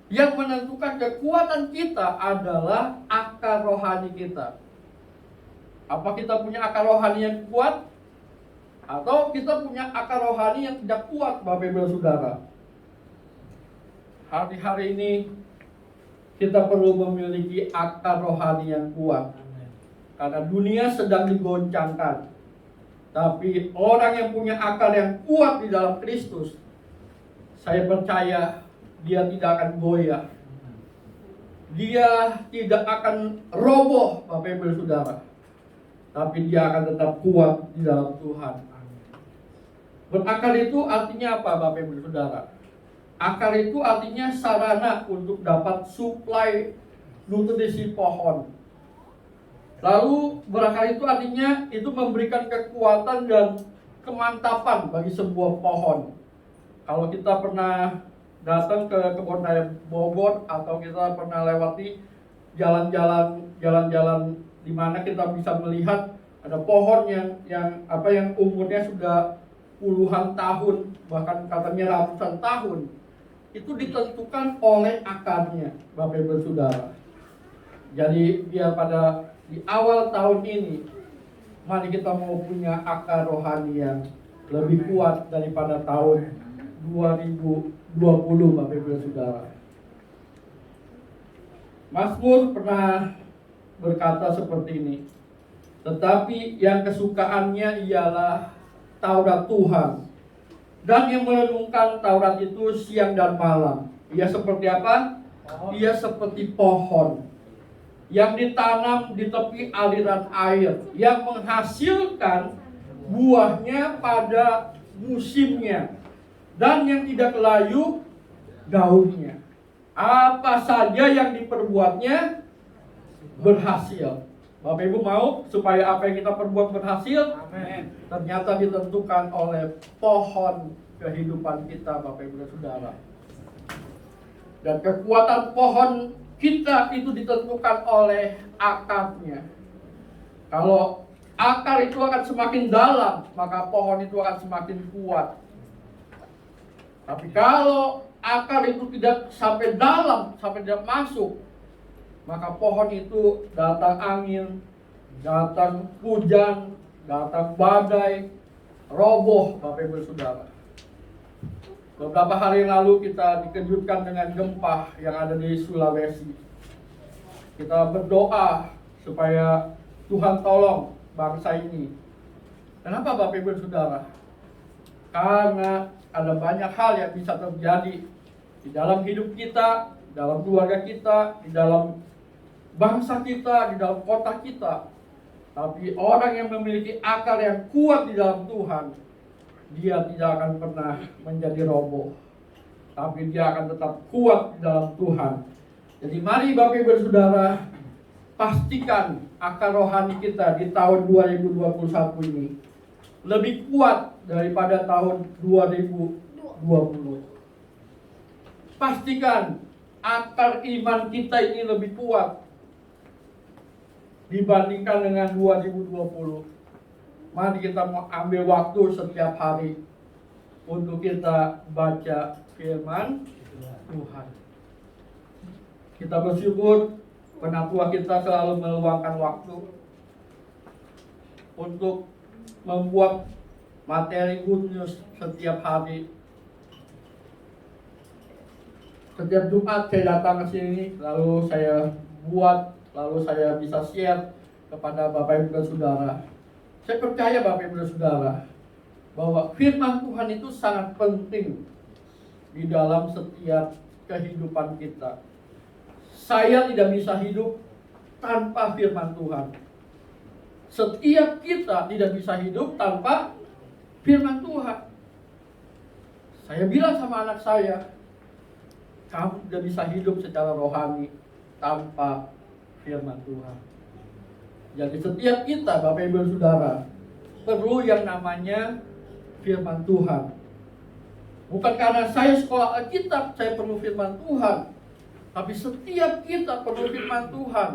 Yang menentukan kekuatan kita adalah akar rohani kita. Apa kita punya akar rohani yang kuat? Atau kita punya akar rohani yang tidak kuat, Bapak Ibu dan Saudara? Hari-hari ini kita perlu memiliki akar rohani yang kuat. Karena dunia sedang digoncangkan. Tapi orang yang punya akar yang kuat di dalam Kristus, saya percaya dia tidak akan goyah. Dia tidak akan roboh, Bapak Ibu dan Saudara. Tapi dia akan tetap kuat di dalam Tuhan. Berakar itu artinya apa, Bapak Ibu dan Saudara? Akar itu artinya sarana untuk dapat suplai nutrisi pohon. Lalu berakar itu artinya itu memberikan kekuatan dan kemantapan bagi sebuah pohon. Kalau kita pernah datang ke kebun raya Bogor atau kita pernah lewati jalan-jalan di mana kita bisa melihat ada pohon yang umurnya sudah puluhan tahun, bahkan katanya ratusan tahun, itu ditentukan oleh akarnya, Bapak Ibu Saudara. Jadi biar pada di awal tahun ini, mari kita mau punya akar rohani yang lebih kuat daripada tahun 2020, Bapak Ibu Saudara. Mazmur pernah berkata seperti ini, tetapi yang kesukaannya ialah Taurat Tuhan, dan yang merenungkan Taurat itu siang dan malam. Ia seperti apa? Ia seperti pohon yang ditanam di tepi aliran air, yang menghasilkan buahnya pada musimnya, dan yang tidak layu daunnya. Apa saja yang diperbuatnya berhasil. Bapak Ibu mau supaya apa yang kita perbuat berhasil? Amin. Ternyata ditentukan oleh pohon kehidupan kita, Bapak Ibu dan Saudara. Dan kekuatan pohon kita itu ditentukan oleh akarnya. Kalau akar itu akan semakin dalam, maka pohon itu akan semakin kuat. Tapi kalau akar itu tidak sampai dalam, sampai tidak masuk, maka pohon itu datang angin, datang hujan, datang badai, roboh, Bapak Ibu Saudara. Beberapa hari lalu kita dikejutkan dengan gempa yang ada di Sulawesi. Kita berdoa supaya Tuhan tolong bangsa ini. Kenapa, Bapak Ibu Saudara? Karena ada banyak hal yang bisa terjadi di dalam hidup kita, di dalam keluarga kita, di dalam bangsa kita, di dalam kota kita. Tapi orang yang memiliki akar yang kuat di dalam Tuhan, dia tidak akan pernah menjadi roboh, tapi dia akan tetap kuat di dalam Tuhan. Jadi mari Bapak Ibu Saudara, pastikan akar rohani kita di tahun 2021 ini lebih kuat daripada tahun 2020. Pastikan akar iman kita ini lebih kuat dibandingkan dengan 2020. Mari kita mau ambil waktu setiap hari untuk kita baca firman Tuhan. Kita bersyukur penatua kita selalu meluangkan waktu untuk membuat materi good news setiap hari. Setiap Jumat saya datang ke sini, lalu saya buat, lalu saya bisa share kepada Bapak Ibu dan Saudara. Saya percaya Bapak Ibu dan Saudara bahwa firman Tuhan itu sangat penting di dalam setiap kehidupan kita. Saya tidak bisa hidup tanpa firman Tuhan. Setiap kita tidak bisa hidup tanpa firman Tuhan. Saya bilang sama anak saya, kamu tidak bisa hidup secara rohani tanpa firman Tuhan. Jadi setiap kita, Bapak Ibu dan Saudara, perlu yang namanya firman Tuhan. Bukan karena saya sekolah Alkitab, saya perlu firman Tuhan. Tapi setiap kita perlu firman Tuhan.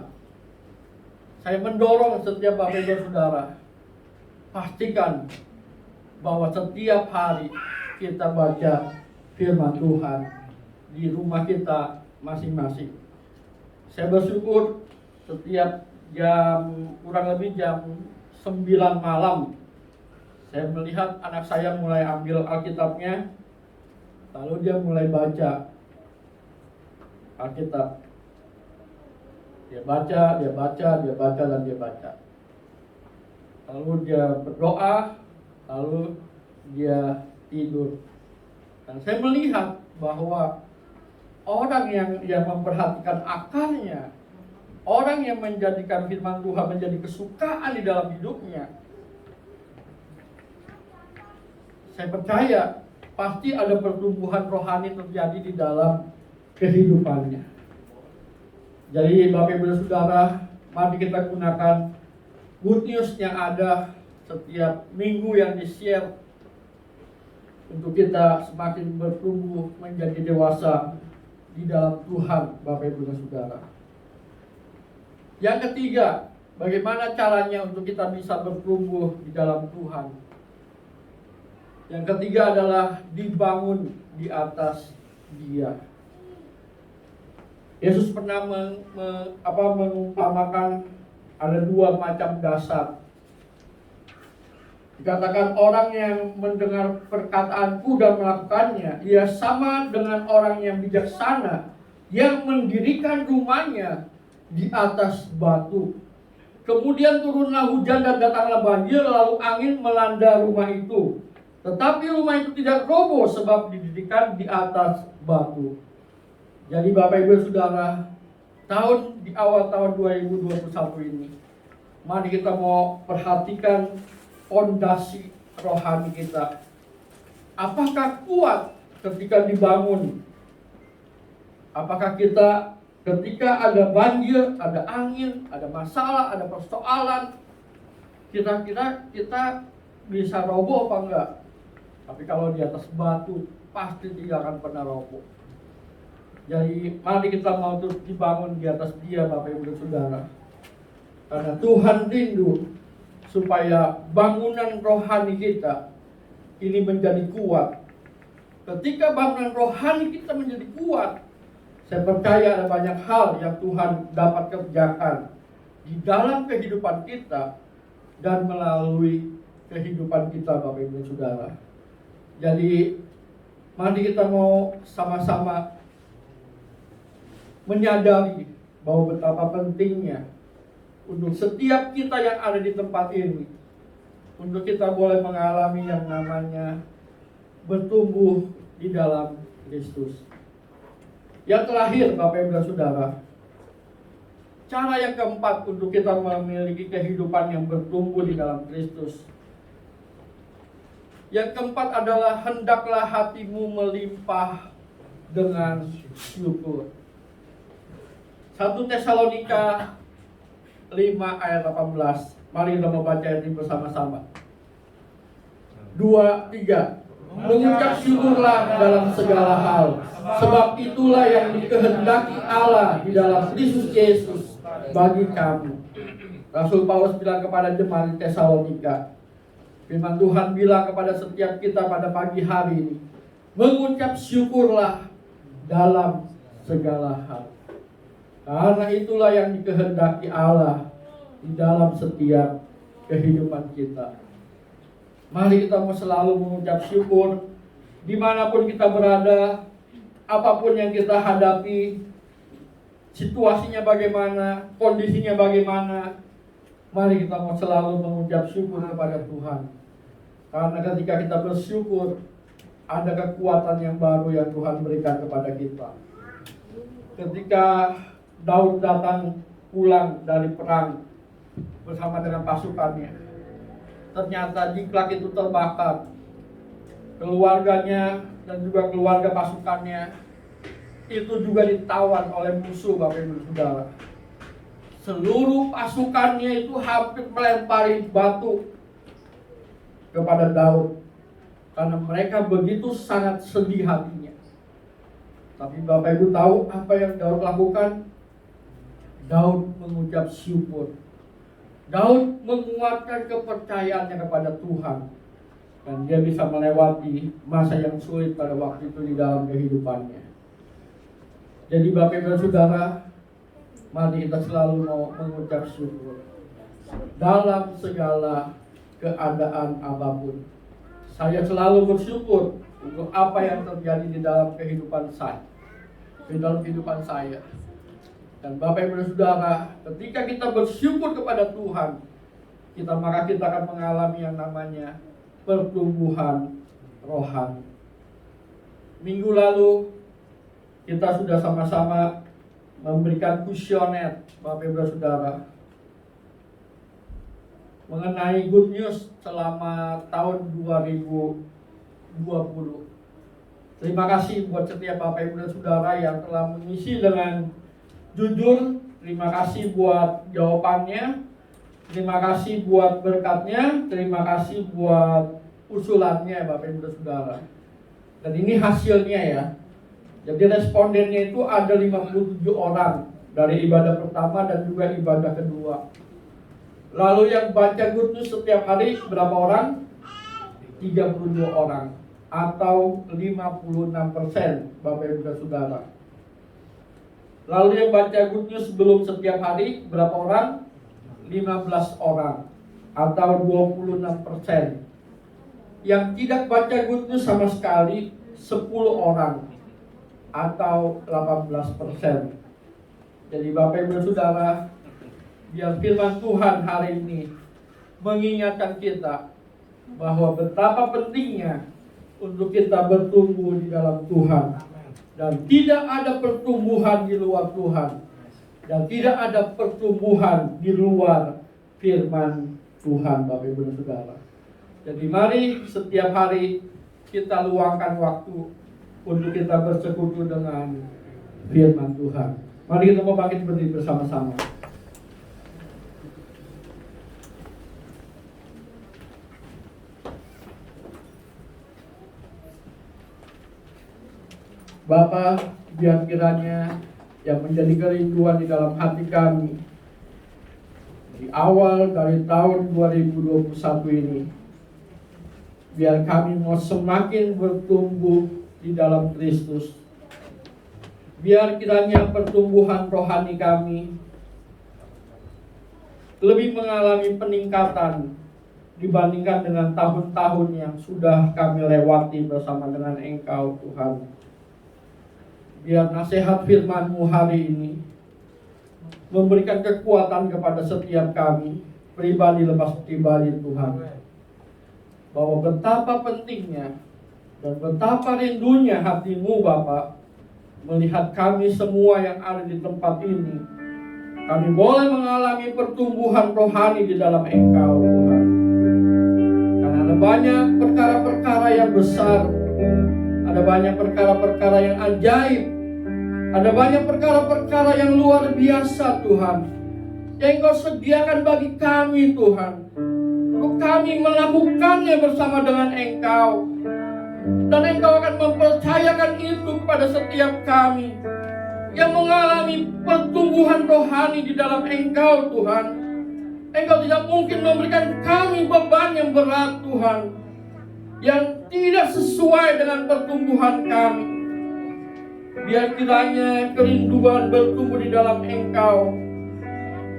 Saya mendorong setiap Bapak Ibu Saudara, pastikan bahwa setiap hari kita baca firman Tuhan di rumah kita masing-masing. Saya bersyukur setiap kurang lebih jam 9 malam saya melihat anak saya mulai ambil Alkitabnya, lalu dia mulai baca Alkitab. Dia baca, dan dia baca. Lalu dia berdoa, lalu dia tidur. Dan saya melihat bahwa orang yang memperhatikan akarnya, orang yang menjadikan firman Tuhan menjadi kesukaan di dalam hidupnya, saya percaya pasti ada pertumbuhan rohani terjadi di dalam kehidupannya. Jadi Bapak Ibu Saudara, mari kita gunakan good news yang ada setiap minggu yang di-share untuk kita semakin bertumbuh menjadi dewasa di dalam Tuhan, Bapak Ibu Saudara. Yang ketiga, bagaimana caranya untuk kita bisa bertumbuh di dalam Tuhan? Yang ketiga adalah dibangun di atas Dia. Yesus pernah mengumpamakan ada dua macam dasar. Dikatakan orang yang mendengar perkataanku dan melakukannya, ia sama dengan orang yang bijaksana yang mendirikan rumahnya di atas batu. Kemudian turunlah hujan dan datanglah banjir, lalu angin melanda rumah itu. Tetapi rumah itu tidak roboh sebab didirikan di atas batu. Jadi Bapak Ibu Saudara, di awal tahun 2021 ini, mari kita mau perhatikan fondasi rohani kita. Apakah kuat ketika dibangun? Apakah kita ketika ada banjir, ada angin, ada masalah, ada persoalan, kita bisa roboh apa enggak? Tapi kalau di atas batu, pasti tidak akan pernah roboh. Jadi mari kita mau terus dibangun di atas Dia, Bapak Ibu Saudara. Karena Tuhan rindu supaya bangunan rohani kita ini menjadi kuat. Ketika bangunan rohani kita menjadi kuat, saya percaya ada banyak hal yang Tuhan dapat kerjakan di dalam kehidupan kita dan melalui kehidupan kita, Bapak Ibu Saudara. Jadi mari kita mau sama-sama menyadari bahwa betapa pentingnya untuk setiap kita yang ada di tempat ini, untuk kita boleh mengalami yang namanya bertumbuh di dalam Kristus. Yang terakhir, Bapak Ibu Saudara, cara yang keempat untuk kita memiliki kehidupan yang bertumbuh di dalam Kristus. Yang keempat adalah hendaklah hatimu melimpah dengan syukur. 1 Tesalonika 5 ayat 18. Mari kita membaca ini bersama-sama. 2, 3. Mengucap syukurlah dalam segala hal, sebab itulah yang dikehendaki Allah di dalam Kristus Yesus bagi kamu. Rasul Paulus bilang kepada jemaat di Tesalonika, firman Tuhan bilang kepada setiap kita pada pagi hari ini, mengucap syukurlah dalam segala hal. Karena itulah yang dikehendaki Allah di dalam setiap kehidupan kita. Mari kita mau selalu mengucap syukur dimanapun kita berada, apapun yang kita hadapi, situasinya bagaimana, kondisinya bagaimana. Mari kita mau selalu mengucap syukur kepada Tuhan. Karena ketika kita bersyukur, ada kekuatan yang baru yang Tuhan berikan kepada kita. Ketika Daud datang pulang dari perang bersama dengan pasukannya, ternyata Diklag itu terbakar. Keluarganya dan juga keluarga pasukannya itu juga ditawan oleh musuh, Bapak Ibu Saudara. Seluruh pasukannya itu hampir melempari batu kepada Daud karena mereka begitu sangat sedih hatinya. Tapi Bapak Ibu tahu apa yang Daud lakukan? Daud mengucap syukur. Daud menguatkan kepercayaannya kepada Tuhan, dan dia bisa melewati masa yang sulit pada waktu itu di dalam kehidupannya. Jadi Bapak Ibu dan Saudara, mari kita selalu mau mengucap syukur dalam segala keadaan apapun. Saya selalu bersyukur untuk apa yang terjadi di dalam kehidupan saya. Dan Bapak Ibu dan Saudara, ketika kita bersyukur kepada Tuhan, maka kita akan mengalami yang namanya pertumbuhan rohani. Minggu lalu kita sudah sama-sama memberikan kuesioner, Bapak Ibu dan Saudara, mengenai good news selama tahun 2020. Terima kasih buat setiap Bapak Ibu dan Saudara yang telah mengisi dengan jujur. Terima kasih buat jawabannya, terima kasih buat berkatnya, terima kasih buat usulannya Bapak Ibu dan Saudara. Dan ini hasilnya ya. Jadi respondennya itu ada 57 orang dari ibadah pertama dan juga ibadah kedua. Lalu yang baca good news setiap hari berapa orang? 32 orang atau 56% Bapak Ibu dan Saudara. Lalu yang baca good news sebelum setiap hari berapa orang? 15 orang atau 26%. Yang tidak baca good news sama sekali 10 orang atau 18%. Jadi Bapak Ibu dan Saudara, biar firman Tuhan hari ini mengingatkan kita bahwa betapa pentingnya untuk kita bertumbuh di dalam Tuhan. Dan tidak ada pertumbuhan di luar Tuhan. Dan tidak ada pertumbuhan di luar firman Tuhan, Bapak Ibu dan Saudara. Jadi mari setiap hari kita luangkan waktu untuk kita bersekutu dengan firman Tuhan. Mari kita mau bangkit berdiri bersama-sama. Bapa, biar kiranya yang menjadi kerinduan di dalam hati kami di awal dari tahun 2021 ini, biar kami mau semakin bertumbuh di dalam Kristus. Biar kiranya pertumbuhan rohani kami lebih mengalami peningkatan dibandingkan dengan tahun-tahun yang sudah kami lewati bersama dengan Engkau Tuhan. Biar nasihat firman-Mu hari ini memberikan kekuatan kepada setiap kami, pribadi lepas pribadi Tuhan, bahwa betapa pentingnya dan betapa rindunya hati-Mu Bapa melihat kami semua yang ada di tempat ini. Kami boleh mengalami pertumbuhan rohani di dalam Engkau Tuhan. Karena ada banyak perkara-perkara yang besar, ada banyak perkara-perkara yang ajaib, ada banyak perkara-perkara yang luar biasa Tuhan, yang Engkau sediakan bagi kami Tuhan, untuk kami melakukannya bersama dengan Engkau. Dan Engkau akan mempercayakan itu kepada setiap kami yang mengalami pertumbuhan rohani di dalam Engkau Tuhan. Engkau tidak mungkin memberikan kami beban yang berat Tuhan, yang tidak sesuai dengan pertumbuhan kami. Biar kiranya kerinduan bertumbuh di dalam Engkau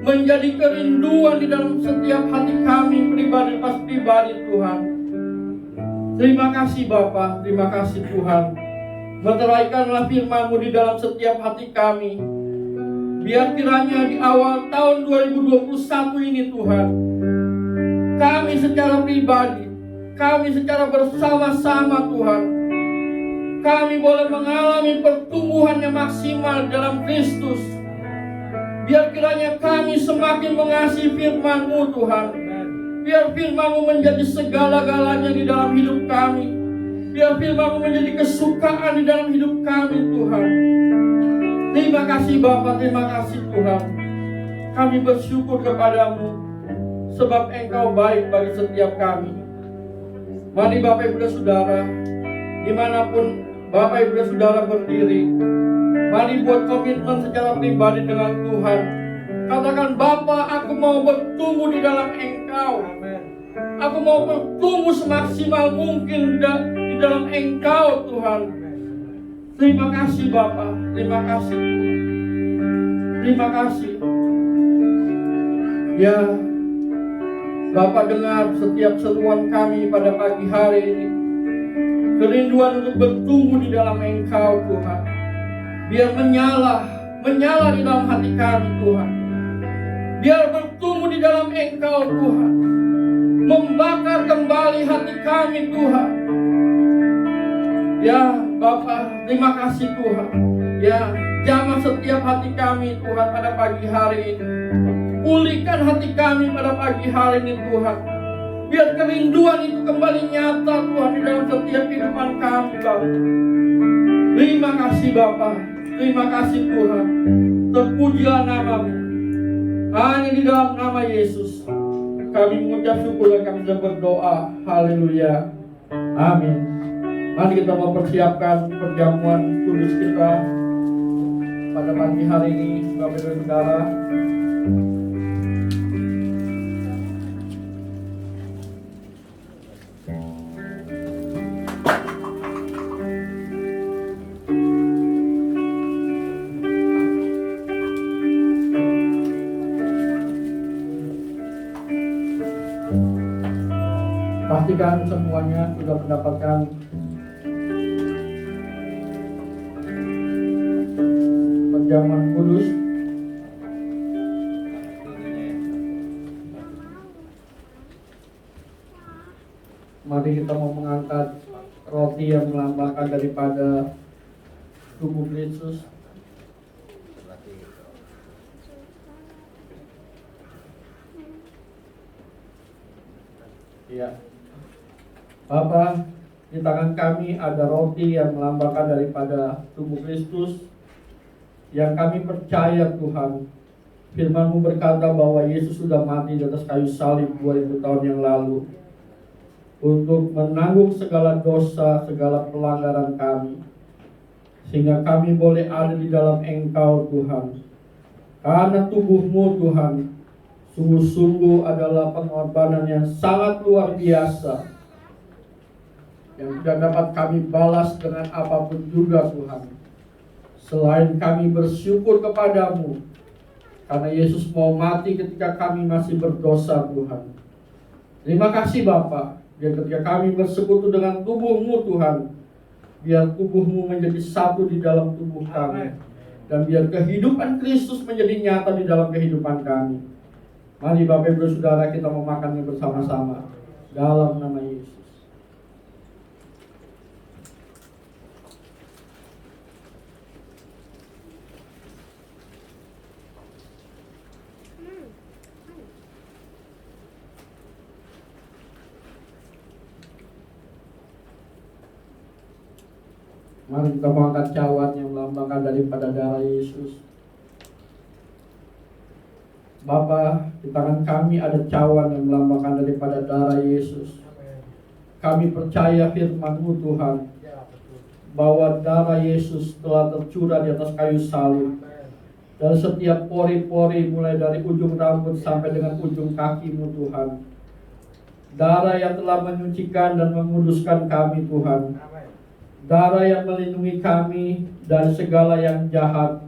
menjadi kerinduan di dalam setiap hati kami, pribadi lepas pribadi Tuhan. Terima kasih Bapa, terima kasih Tuhan. Meteraikanlah firman-Mu di dalam setiap hati kami. Biar kiranya di awal tahun 2021 ini Tuhan, kami secara pribadi, kami secara bersama-sama Tuhan, kami boleh mengalami pertumbuhan yang maksimal dalam Kristus. Biar kiranya kami semakin mengasihi firman-Mu Tuhan. Biar firman-Mu menjadi segala-galanya di dalam hidup kami. Biar firman-Mu menjadi kesukaan di dalam hidup kami Tuhan. Terima kasih Bapa, terima kasih Tuhan. Kami bersyukur kepada-Mu sebab Engkau baik bagi setiap kami. Mari Bapak Ibu dan Saudara, dimanapun Bapak Ibu dan Saudara berdiri, mari buat komitmen secara pribadi dengan Tuhan. Katakan, Bapa, aku mau bertumbuh di dalam Engkau. Aku mau bertumbuh semaksimal mungkin di dalam Engkau, Tuhan. Terima kasih, Bapa. Terima kasih, Tuhan. Terima kasih. Ya, Bapa, dengar setiap seruan kami pada pagi hari ini. Kerinduan untuk bertumbuh di dalam Engkau, Tuhan. Biar menyala di dalam hati kami, Tuhan. Biar bertumbuh di dalam Engkau, Tuhan. Membakar kembali hati kami, Tuhan. Ya, Bapa, terima kasih, Tuhan. Ya, jamah setiap hati kami, Tuhan, pada pagi hari ini. Pulihkan hati kami pada pagi hari ini, Tuhan. Biar kerinduan itu kembali nyata, Tuhan, di dalam setiap kehidupan kami, Bapa. Terima kasih, Bapa. Terima kasih, Tuhan. Terpujilah nama-Mu. Hanya di dalam nama Yesus kami mengucap syukur dan kami berdoa. Haleluya. Amin. Mari kita mempersiapkan perjamuan kudus kita pada pagi hari ini, Bapak Ibu Saudara. Pastikan semuanya sudah mendapatkan perjamuan kudus. Mari kita mau mengangkat roti yang melambangkan daripada tubuh Kristus. Ya. Bapa, di tangan kami ada roti yang melambangkan daripada tubuh Kristus yang kami percaya, Tuhan. Firman-Mu berkata bahwa Yesus sudah mati di atas kayu salib 2000 tahun yang lalu untuk menanggung segala dosa, segala pelanggaran kami, sehingga kami boleh ada di dalam Engkau, Tuhan. Karena tubuh-Mu, Tuhan, sungguh-sungguh adalah pengorbanan yang sangat luar biasa, yang tidak dapat kami balas dengan apapun juga, Tuhan, selain kami bersyukur kepadamu, karena Yesus mau mati ketika kami masih berdosa, Tuhan. Terima kasih, Bapa, biar ketika kami bersekutu dengan tubuh-Mu, Tuhan, biar tubuh-Mu menjadi satu di dalam tubuh kami, dan biar kehidupan Kristus menjadi nyata di dalam kehidupan kami. Mari Bapak Ibu Saudara, kita memakannya bersama-sama dalam nama Yesus. Mari kita mengangkat cawan yang melambangkan daripada darah Yesus. Bapa, di tangan kami ada cawan yang melambangkan daripada darah Yesus. Kami percaya firman-Mu, Tuhan, bahwa darah Yesus telah tercurah di atas kayu salib. Dan setiap pori-pori, mulai dari ujung rambut sampai dengan ujung kaki-Mu, Tuhan. Darah yang telah menyucikan dan menguduskan kami, Tuhan. Darah yang melindungi kami dari segala yang jahat,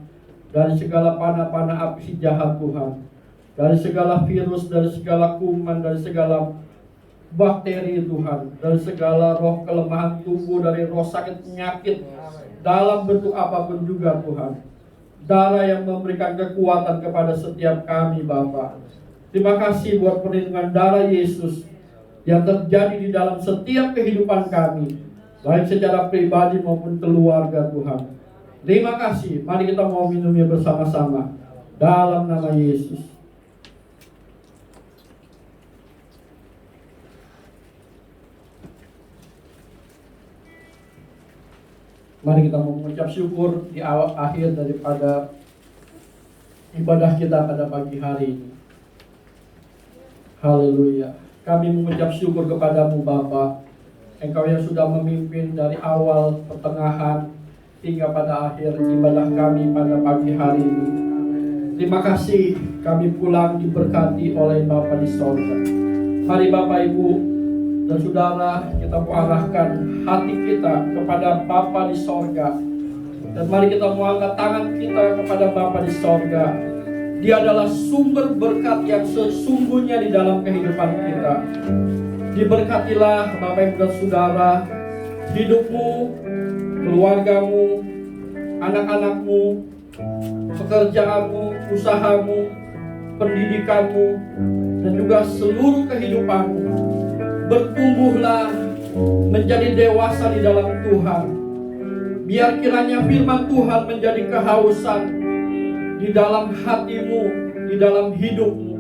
dari segala panah-panah api jahat, Tuhan, dari segala virus, dari segala kuman, dari segala bakteri, Tuhan, dari segala roh kelemahan tubuh, dari roh sakit penyakit dalam bentuk apapun juga, Tuhan. Darah yang memberikan kekuatan kepada setiap kami, Bapa. Terima kasih buat perlindungan darah Yesus yang terjadi di dalam setiap kehidupan kami, baik secara pribadi maupun keluarga, Tuhan. Terima kasih. Mari kita mau minumnya bersama-sama dalam nama Yesus. Mari kita mengucap syukur di awal akhir daripada ibadah kita pada pagi hari ini. Haleluya. Kami mengucap syukur kepadamu, Bapa. Engkau yang sudah memimpin dari awal, pertengahan, hingga pada akhir ibadah kami pada pagi hari ini. Terima kasih kami pulang diberkati oleh Bapa di sorga. Mari Bapak Ibu dan Saudara, kita mengarahkan hati kita kepada Bapa di sorga. Dan mari kita mengangkat tangan kita kepada Bapa di sorga. Dia adalah sumber berkat yang sesungguhnya di dalam kehidupan kita. Diberkatilah Bapak Ibu dan Saudara, hidupmu, keluargamu, anak-anakmu, pekerjaanmu, usahamu, pendidikanmu, dan juga seluruh kehidupanmu. Bertumbuhlah menjadi dewasa di dalam Tuhan. Biar kiranya firman Tuhan menjadi kehausan di dalam hatimu, di dalam hidupmu.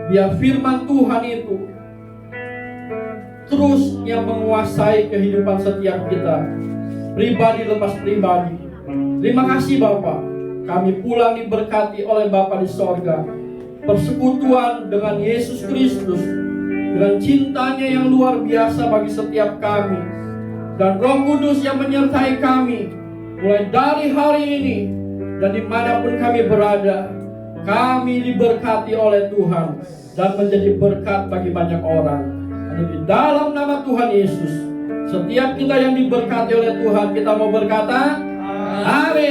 Biar firman Tuhan itu terus yang menguasai kehidupan setiap kita, pribadi lepas pribadi. Terima kasih Bapa, kami pulang diberkati oleh Bapa di sorga. Persekutuan dengan Yesus Kristus, dengan cintanya yang luar biasa bagi setiap kami, dan Roh Kudus yang menyertai kami mulai dari hari ini dan dimanapun kami berada. Kami diberkati oleh Tuhan dan menjadi berkat bagi banyak orang. Hanya di dalam nama Tuhan Yesus, setiap kita yang diberkati oleh Tuhan, kita mau berkata, amin.